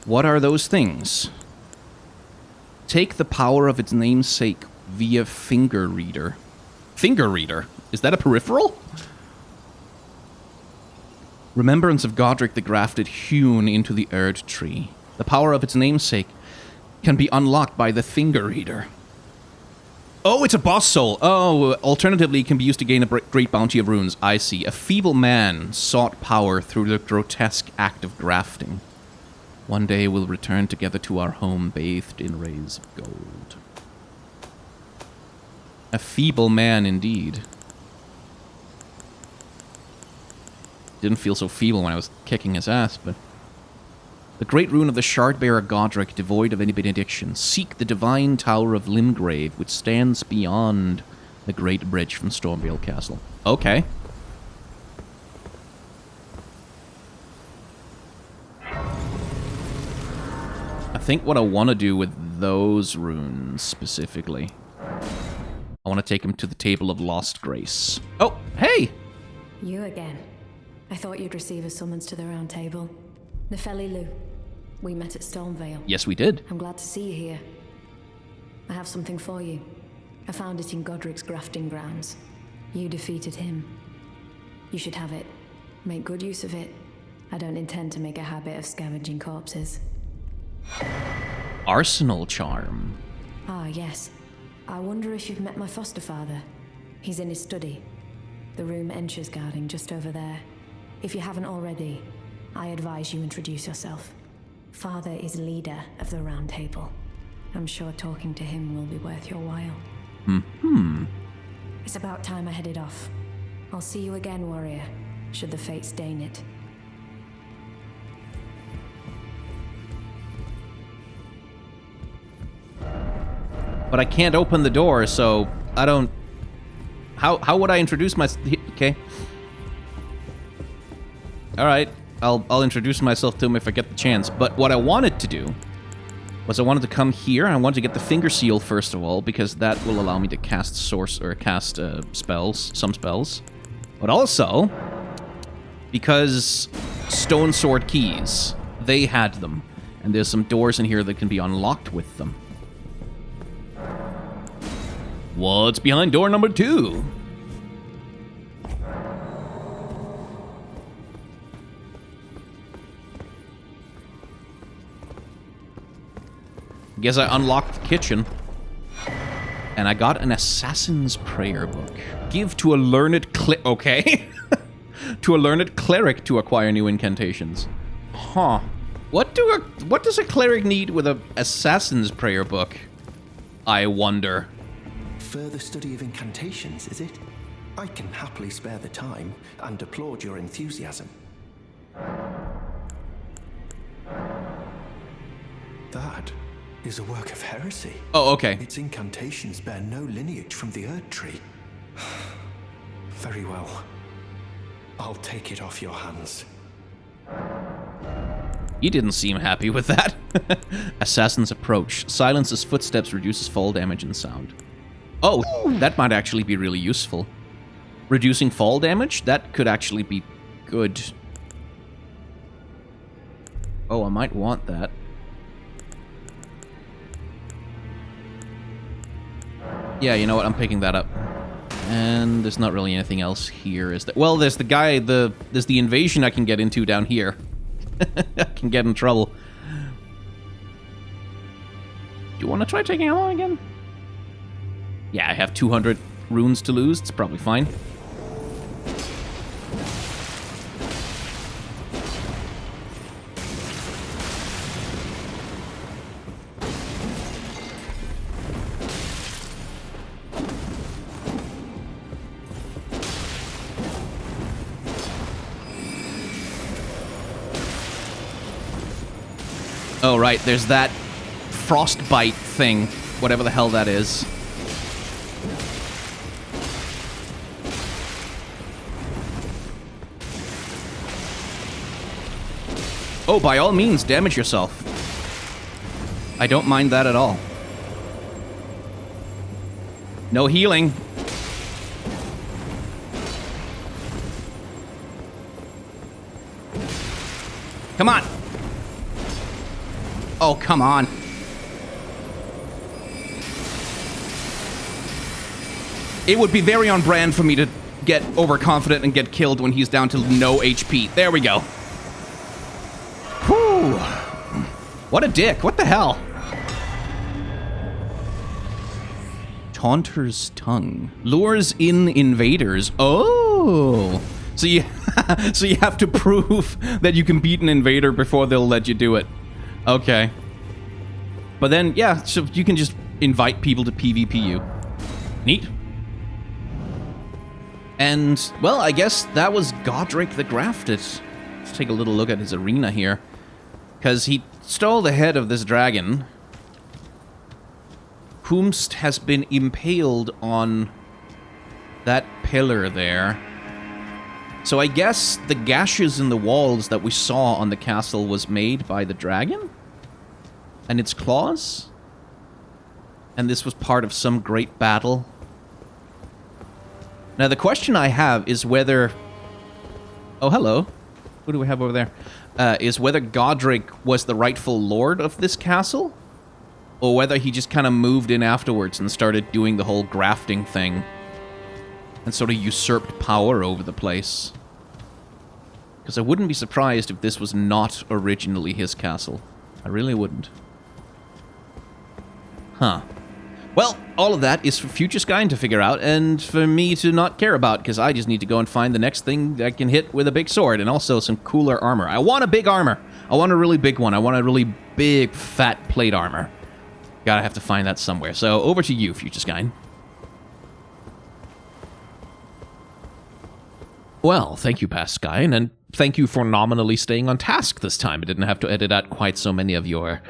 What are those things? Take the power of its namesake via finger reader. Finger reader? Is that a peripheral? Remembrance of Godrick the Grafted hewn into the Erd tree. The power of its namesake can be unlocked by the finger reader. Oh, it's a boss soul. Oh, alternatively, it can be used to gain a great bounty of runes. I see. A feeble man sought power through the grotesque act of grafting. One day we'll return together to our home bathed in rays of gold. A feeble man indeed. Didn't feel so feeble when I was kicking his ass, but... The great rune of the Shardbearer Godrick, devoid of any benediction. Seek the divine tower of Limgrave, which stands beyond the great bridge from Stormveil Castle. Okay. I think what I want to do with those runes, specifically... I want to take them to the Table of Lost Grace. Oh, hey! You again. I thought you'd receive a summons to the Round Table. Nefeli Lu. We met at Stormveil. Yes, we did. I'm glad to see you here. I have something for you. I found it in Godrick's grafting grounds. You defeated him. You should have it. Make good use of it. I don't intend to make a habit of scavenging corpses. Arsenal charm. Ah, yes. I wonder if you've met my foster father. He's in his study. The room Ensha's guarding just over there. If you haven't already, I advise you introduce yourself. Father is leader of the Round Table. I'm sure talking to him will be worth your while. It's about time I headed off. I'll see you again, warrior, should the fates deign it. But I can't open the door, so I don't... How would I introduce myself? Okay. Alright, I'll introduce myself to him if I get the chance. But what I wanted to do was I wanted to come here, and I wanted to get the finger seal first of all, because that will allow me to cast spells, some spells. But also, because stone sword keys, they had them. And there's some doors in here that can be unlocked with them. What's behind door number 2? Guess I unlocked the kitchen. And I got an assassin's prayer book. Give to a learned okay. To a learned cleric to acquire new incantations. Huh. What does a cleric need with an assassin's prayer book? I wonder. Further study of incantations, is it? I can happily spare the time and applaud your enthusiasm. That is a work of heresy. Oh, okay. Its incantations bear no lineage from the Erd Tree. Very well. I'll take it off your hands. You didn't seem happy with that. Assassin's approach. Silences footsteps, reduces fall damage and sound. Oh, that might actually be really useful. Reducing fall damage? That could actually be good. Oh, I might want that. Yeah, you know what? I'm picking that up. And there's not really anything else here, is there? Well, there's the guy, there's the invasion I can get into down here. I can get in trouble. Do you want to try taking it on again? Yeah, I have 200 runes to lose. It's probably fine. Oh, right, there's that frostbite thing, whatever the hell that is. Oh, by all means, damage yourself. I don't mind that at all. No healing. Come on. Oh, come on. It would be very on brand for me to get overconfident and get killed when he's down to no HP. There we go. Whew. What a dick. What the hell? Taunter's Tongue. Lures in invaders. Oh. So you, so you have to prove that you can beat an invader before they'll let you do it. Okay. But then, yeah, so you can just invite people to PvP you. Neat. And, well, I guess that was Godrick the Grafted. Let's take a little look at his arena here. Because he stole the head of this dragon, whomst has been impaled on that pillar there. So I guess the gashes in the walls that we saw on the castle was made by the dragon? And its claws? And this was part of some great battle? Now the question I have is whether... Oh, hello. Who do we have over there? Is whether Godrick was the rightful lord of this castle? Or whether he just kind of moved in afterwards and started doing the whole grafting thing. And sort of usurped power over the place. Because I wouldn't be surprised if this was not originally his castle. I really wouldn't. Huh. Well, all of that is for future Skyn to figure out and for me to not care about, because I just need to go and find the next thing I can hit with a big sword and also some cooler armor. I want a big armor. I want a really big one. I want a really big, fat plate armor. Gotta have to find that somewhere. So, over to you, future Skyn. Well, thank you, past Skyn, and thank you for nominally staying on task this time. I didn't have to edit out quite so many of your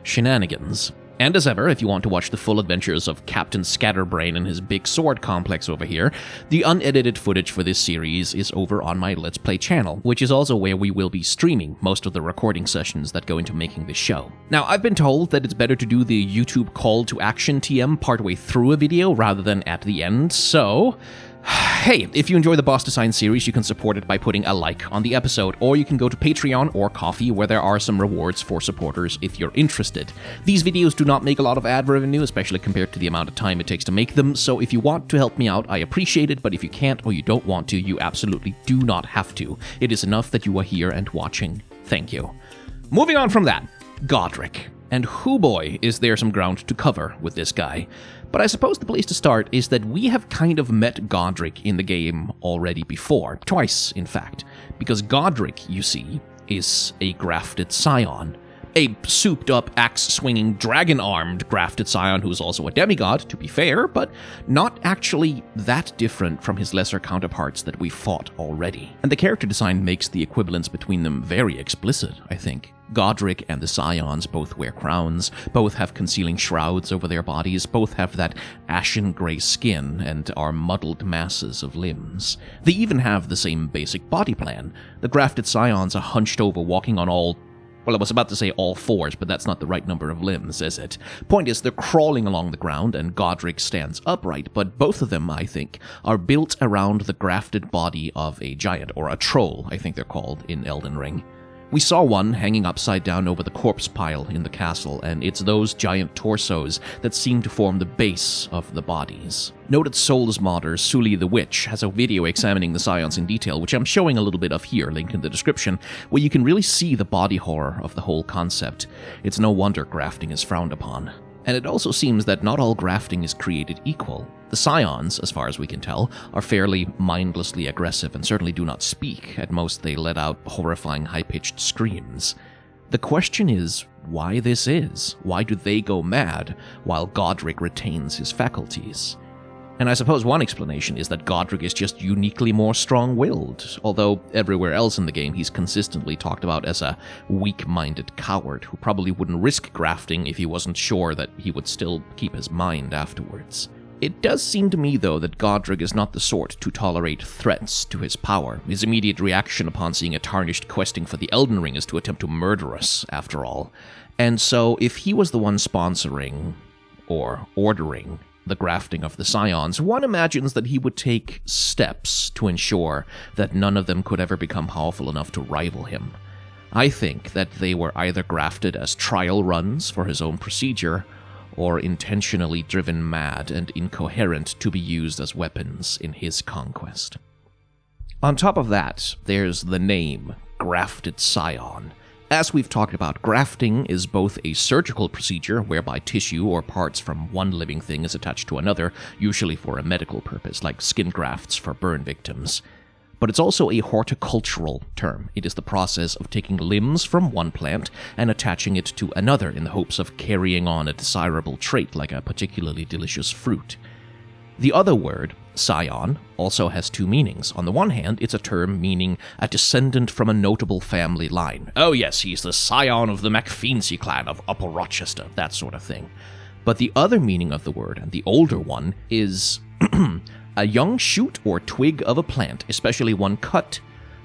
shenanigans. And as ever, if you want to watch the full adventures of Captain Scatterbrain and his big sword complex over here, the unedited footage for this series is over on my Let's Play channel, which is also where we will be streaming most of the recording sessions that go into making this show. Now, I've been told that it's better to do the YouTube call to action TM partway through a video rather than at the end, so... Hey, if you enjoy the Boss Design series, you can support it by putting a like on the episode, or you can go to Patreon or Ko-fi, where there are some rewards for supporters if you're interested. These videos do not make a lot of ad revenue, especially compared to the amount of time it takes to make them, so if you want to help me out, I appreciate it, but if you can't or you don't want to, you absolutely do not have to. It is enough that you are here and watching. Thank you. Moving on from that, Godrick. And hoo boy, is there some ground to cover with this guy. But I suppose the place to start is that we have kind of met Godrick in the game already before. Twice, in fact. Because Godrick, you see, is a grafted scion. A souped-up, axe-swinging, dragon-armed grafted scion who is also a demigod, to be fair, but not actually that different from his lesser counterparts that we fought already. And the character design makes the equivalence between them very explicit, I think. Godrick and the Scions both wear crowns, both have concealing shrouds over their bodies, both have that ashen gray skin and are muddled masses of limbs. They even have the same basic body plan. The grafted Scions are hunched over, walking on all... Well, I was about to say all fours, but that's not the right number of limbs, is it? Point is, they're crawling along the ground, and Godrick stands upright, but both of them, I think, are built around the grafted body of a giant, or a troll, I think they're called in Elden Ring. We saw one hanging upside down over the corpse pile in the castle, and it's those giant torsos that seem to form the base of the bodies. Noted Souls modder Sully the Witch has a video examining the Scions in detail, which I'm showing a little bit of here, linked in the description, where you can really see the body horror of the whole concept. It's no wonder grafting is frowned upon. And it also seems that not all grafting is created equal. The Scions, as far as we can tell, are fairly mindlessly aggressive and certainly do not speak. At most, they let out horrifying high-pitched screams. The question is, why this is? Why do they go mad while Godrick retains his faculties? And I suppose one explanation is that Godrick is just uniquely more strong-willed, although everywhere else in the game he's consistently talked about as a weak-minded coward who probably wouldn't risk grafting if he wasn't sure that he would still keep his mind afterwards. It does seem to me, though, that Godrick is not the sort to tolerate threats to his power. His immediate reaction upon seeing a tarnished questing for the Elden Ring is to attempt to murder us, after all. And so, if he was the one sponsoring, or ordering, the grafting of the Scions, one imagines that he would take steps to ensure that none of them could ever become powerful enough to rival him. I think that they were either grafted as trial runs for his own procedure, or intentionally driven mad and incoherent to be used as weapons in his conquest. On top of that, there's the name, Grafted Scion. As we've talked about, grafting is both a surgical procedure whereby tissue or parts from one living thing is attached to another, usually for a medical purpose, like skin grafts for burn victims. But it's also a horticultural term. It is the process of taking limbs from one plant and attaching it to another in the hopes of carrying on a desirable trait like a particularly delicious fruit. The other word, scion, also has two meanings. On the one hand, it's a term meaning a descendant from a notable family line. Oh yes, he's the scion of the MacFeancy clan of Upper Rochester, that sort of thing. But the other meaning of the word, and the older one, is a young shoot or twig of a plant, especially one cut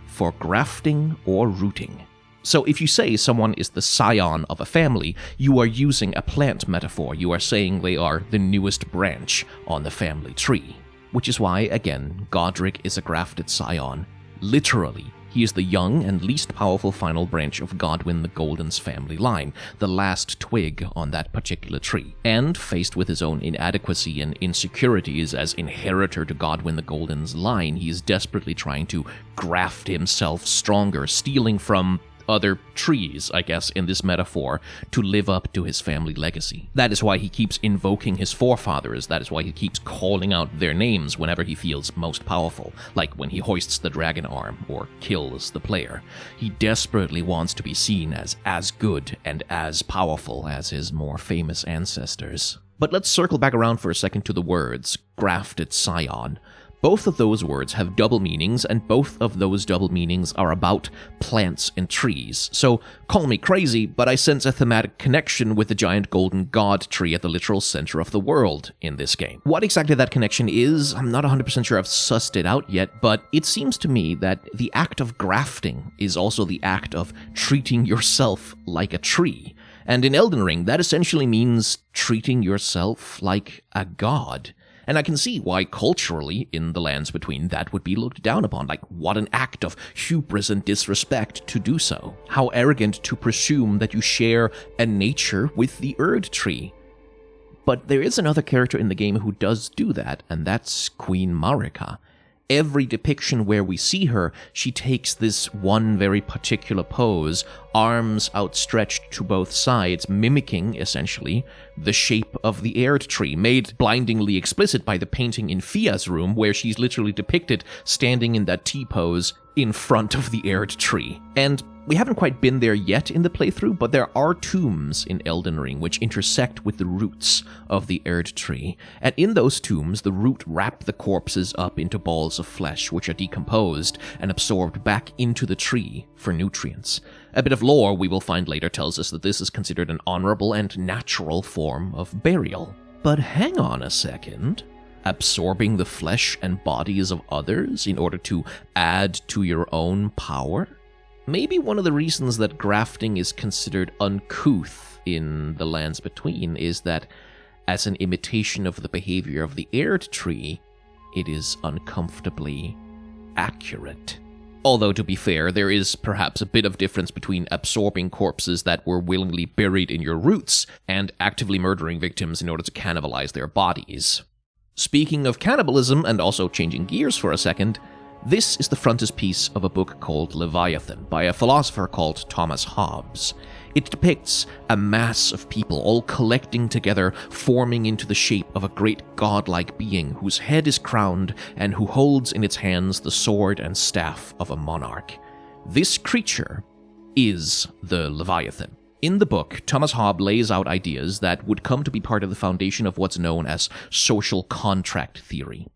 for grafting or rooting. So if you say someone is the scion of a family, you are using a plant metaphor. You are saying they are the newest branch on the family tree. Which is why, again, Godrick is a grafted scion. Literally, he is the young and least powerful final branch of Godwyn the Golden's family line, the last twig on that particular tree. And, faced with his own inadequacy and insecurities as inheritor to Godwyn the Golden's line, he is desperately trying to graft himself stronger, stealing from other trees, I guess, in this metaphor, to live up to his family legacy. That is why he keeps invoking his forefathers. That is why he keeps calling out their names whenever he feels most powerful, like when he hoists the dragon arm or kills the player. He desperately wants to be seen as good and as powerful as his more famous ancestors. But let's circle back around for a second to the words, grafted scion. Both of those words have double meanings, and both of those double meanings are about plants and trees. So, call me crazy, but I sense a thematic connection with the giant golden god tree at the literal center of the world in this game. What exactly that connection is, I'm not 100% sure I've sussed it out yet, but it seems to me that the act of grafting is also the act of treating yourself like a tree. And in Elden Ring, that essentially means treating yourself like a god. And I can see why culturally, in the lands between, that would be looked down upon. Like, what an act of hubris and disrespect to do so. How arrogant to presume that you share a nature with the Erd tree. But there is another character in the game who does do that, and that's Queen Marika. Every depiction where we see her, she takes this one very particular pose, arms outstretched to both sides, mimicking, essentially, the shape of the Erd tree, made blindingly explicit by the painting in Fia's room, where she's literally depicted standing in that T-pose in front of the Erd tree. And we haven't quite been there yet in the playthrough, but there are tombs in Elden Ring which intersect with the roots of the Erd tree. And in those tombs, the root wrap the corpses up into balls of flesh, which are decomposed and absorbed back into the tree for nutrients. A bit of lore we will find later tells us that this is considered an honorable and natural form of burial. But hang on a second. Absorbing the flesh and bodies of others in order to add to your own power? Maybe one of the reasons that grafting is considered uncouth in the lands between is that, as an imitation of the behavior of the Erd tree, it is uncomfortably accurate. Although, to be fair, there is perhaps a bit of difference between absorbing corpses that were willingly buried in your roots and actively murdering victims in order to cannibalize their bodies. Speaking of cannibalism, and also changing gears for a second, this is the frontispiece of a book called Leviathan by a philosopher called Thomas Hobbes. It depicts a mass of people all collecting together, forming into the shape of a great godlike being whose head is crowned and who holds in its hands the sword and staff of a monarch. This creature is the Leviathan. In the book, Thomas Hobbes lays out ideas that would come to be part of the foundation of what's known as social contract theory.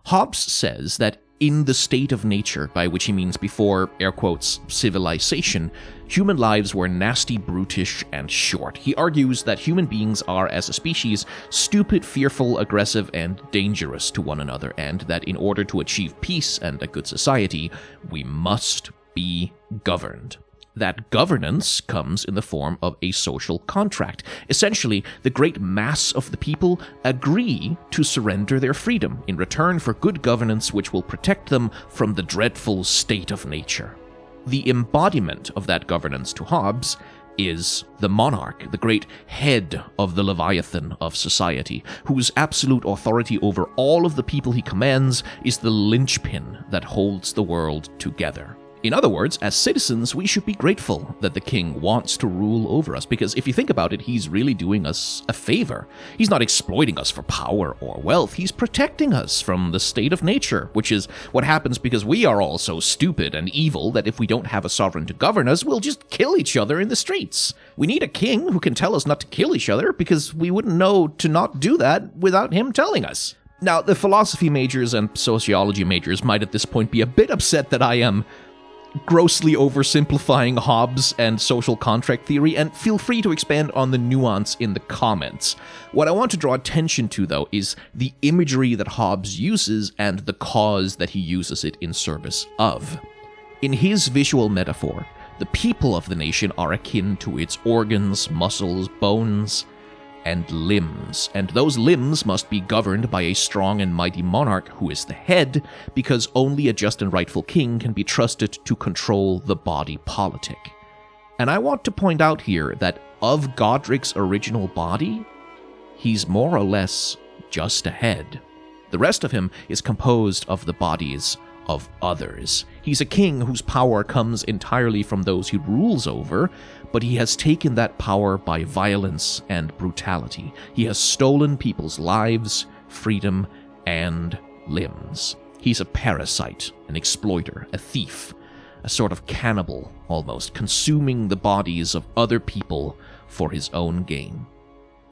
Hobbes says that in the state of nature, by which he means before, air quotes, civilization, human lives were nasty, brutish, and short. He argues that human beings are, as a species, stupid, fearful, aggressive, and dangerous to one another, and that in order to achieve peace and a good society, we must be governed. That governance comes in the form of a social contract. Essentially, the great mass of the people agree to surrender their freedom in return for good governance which will protect them from the dreadful state of nature. The embodiment of that governance to Hobbes is the monarch, the great head of the Leviathan of society, whose absolute authority over all of the people he commands is the linchpin that holds the world together. In other words, as citizens, we should be grateful that the king wants to rule over us, because if you think about it, he's really doing us a favor. He's not exploiting us for power or wealth, he's protecting us from the state of nature, which is what happens because we are all so stupid and evil that if we don't have a sovereign to govern us, we'll just kill each other in the streets. We need a king who can tell us not to kill each other, because we wouldn't know to not do that without him telling us. Now, the philosophy majors and sociology majors might at this point be a bit upset that I am grossly oversimplifying Hobbes and social contract theory, and feel free to expand on the nuance in the comments. What I want to draw attention to, though, is the imagery that Hobbes uses and the cause that he uses it in service of. In his visual metaphor, the people of the nation are akin to its organs, muscles, bones, and limbs, and those limbs must be governed by a strong and mighty monarch who is the head, because only a just and rightful king can be trusted to control the body politic. And I want to point out here that of Godrick's original body, he's more or less just a head. The rest of him is composed of the bodies of others. He's a king whose power comes entirely from those he rules over, but he has taken that power by violence and brutality. He has stolen people's lives, freedom, and limbs. He's a parasite, an exploiter, a thief, a sort of cannibal, almost, consuming the bodies of other people for his own gain.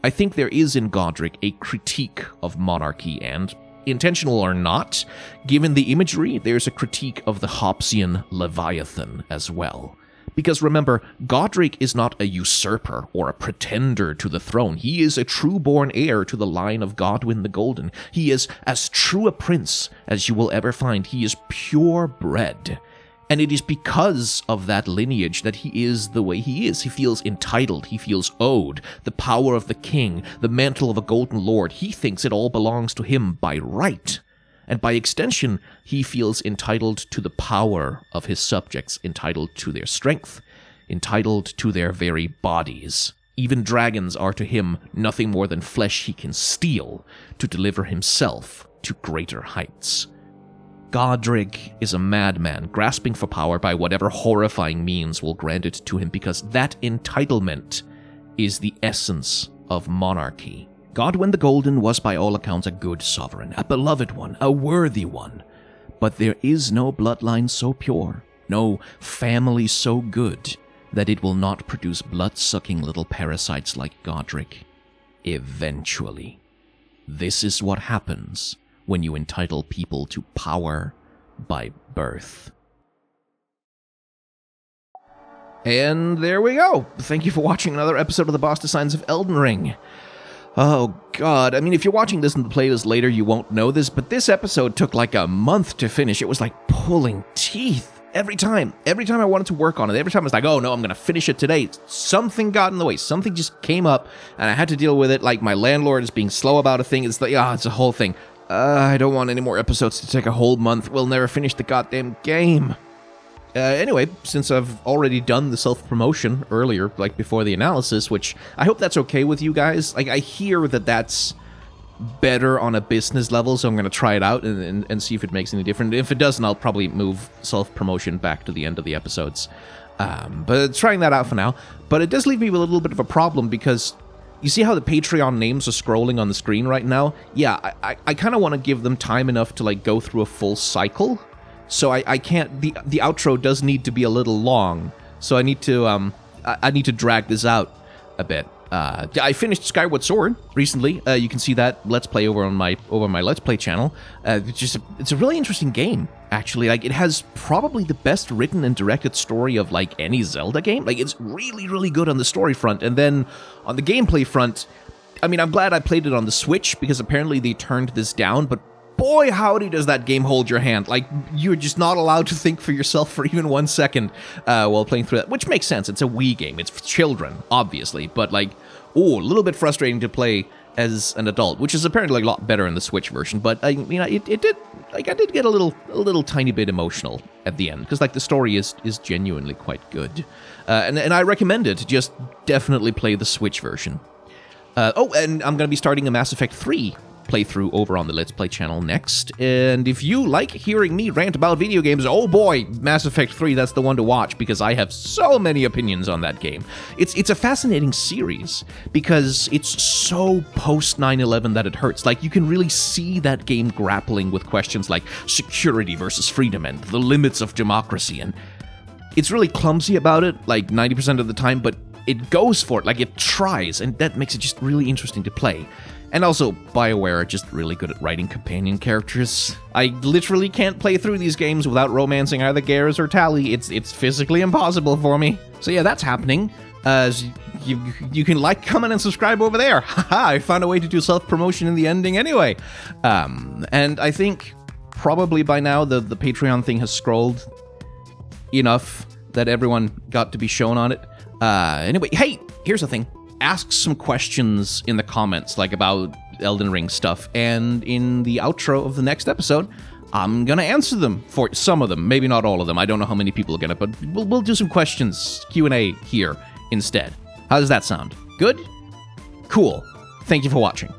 I think there is in Godrick a critique of monarchy, and, intentional or not, given the imagery, there's a critique of the Hobbesian Leviathan as well. Because remember, Godrick is not a usurper or a pretender to the throne. He is a true-born heir to the line of Godwyn the Golden. He is as true a prince as you will ever find. He is purebred. And it is because of that lineage that he is the way he is. He feels entitled. He feels owed. The power of the king, the mantle of a golden lord. He thinks it all belongs to him by right. And by extension, he feels entitled to the power of his subjects, entitled to their strength, entitled to their very bodies. Even dragons are to him nothing more than flesh he can steal to deliver himself to greater heights. Godrick is a madman, grasping for power by whatever horrifying means will grant it to him, because that entitlement is the essence of monarchy. Godwyn the Golden was by all accounts a good sovereign, a beloved one, a worthy one. But there is no bloodline so pure, no family so good, that it will not produce blood-sucking little parasites like Godrick. Eventually. This is what happens when you entitle people to power by birth. And there we go. Thank you for watching another episode of the Boss Designs of Elden Ring. Oh god, I mean, if you're watching this in the playlist later, you won't know this, but this episode took like a month to finish. It was like pulling teeth every time. Every time I wanted to work on it, every time I was like, oh no, I'm gonna finish it today. Something got in the way. Something just came up, and I had to deal with it. Like, my landlord is being slow about a thing. It's like, it's a whole thing. I don't want any more episodes to take a whole month. We'll never finish the goddamn game. Anyway, since I've already done the self-promotion earlier, like before the analysis, which I hope that's okay with you guys. Like, I hear that that's better on a business level, so I'm going to try it out and see if it makes any difference. If it doesn't, I'll probably move self-promotion back to the end of the episodes. But trying that out for now. But it does leave me with a little bit of a problem, because you see how the Patreon names are scrolling on the screen right now? Yeah, I kind of want to give them time enough to, like, go through a full cycle. So I can't, the outro does need to be a little long, so I need to drag this out a bit. I finished Skyward Sword recently. You can see that Let's Play over my Let's Play channel. It's a really interesting game, actually. Like, it has probably the best written and directed story of, like, any Zelda game. Like, it's really, really good on the story front, and then on the gameplay front, I mean, I'm glad I played it on the Switch, because apparently they turned this down, but boy, howdy does that game hold your hand. Like, you're just not allowed to think for yourself for even 1 second while playing through that, which makes sense. It's a Wii game. It's for children, obviously, but, like, a little bit frustrating to play as an adult, which is apparently, like, a lot better in the Switch version. But, I mean, it did, like, I did get a little tiny bit emotional at the end, because, like, the story is genuinely quite good. And I recommend it. Just definitely play the Switch version. And I'm going to be starting a Mass Effect 3 playthrough over on the Let's Play channel next, and if you like hearing me rant about video games, oh boy, Mass Effect 3, that's the one to watch, because I have so many opinions on that game. It's a fascinating series, because it's so post 9/11 that it hurts. Like, you can really see that game grappling with questions like security versus freedom and the limits of democracy, and it's really clumsy about it, like 90% of the time, but it goes for it, like, it tries, and that makes it just really interesting to play. And also, BioWare are just really good at writing companion characters. I literally can't play through these games without romancing either Garrus or Tali. It's physically impossible for me. So yeah, that's happening. You can like, comment, and subscribe over there. Haha, I found a way to do self-promotion in the ending anyway. And I think probably by now the Patreon thing has scrolled enough that everyone got to be shown on it. Anyway, hey, here's the thing. Ask some questions in the comments, like, about Elden Ring stuff, and in the outro of the next episode, I'm gonna answer them, for some of them, maybe not all of them. I don't know how many people are gonna, but we'll do some questions, Q&A here instead. How does that sound? Good? Cool. Thank you for watching.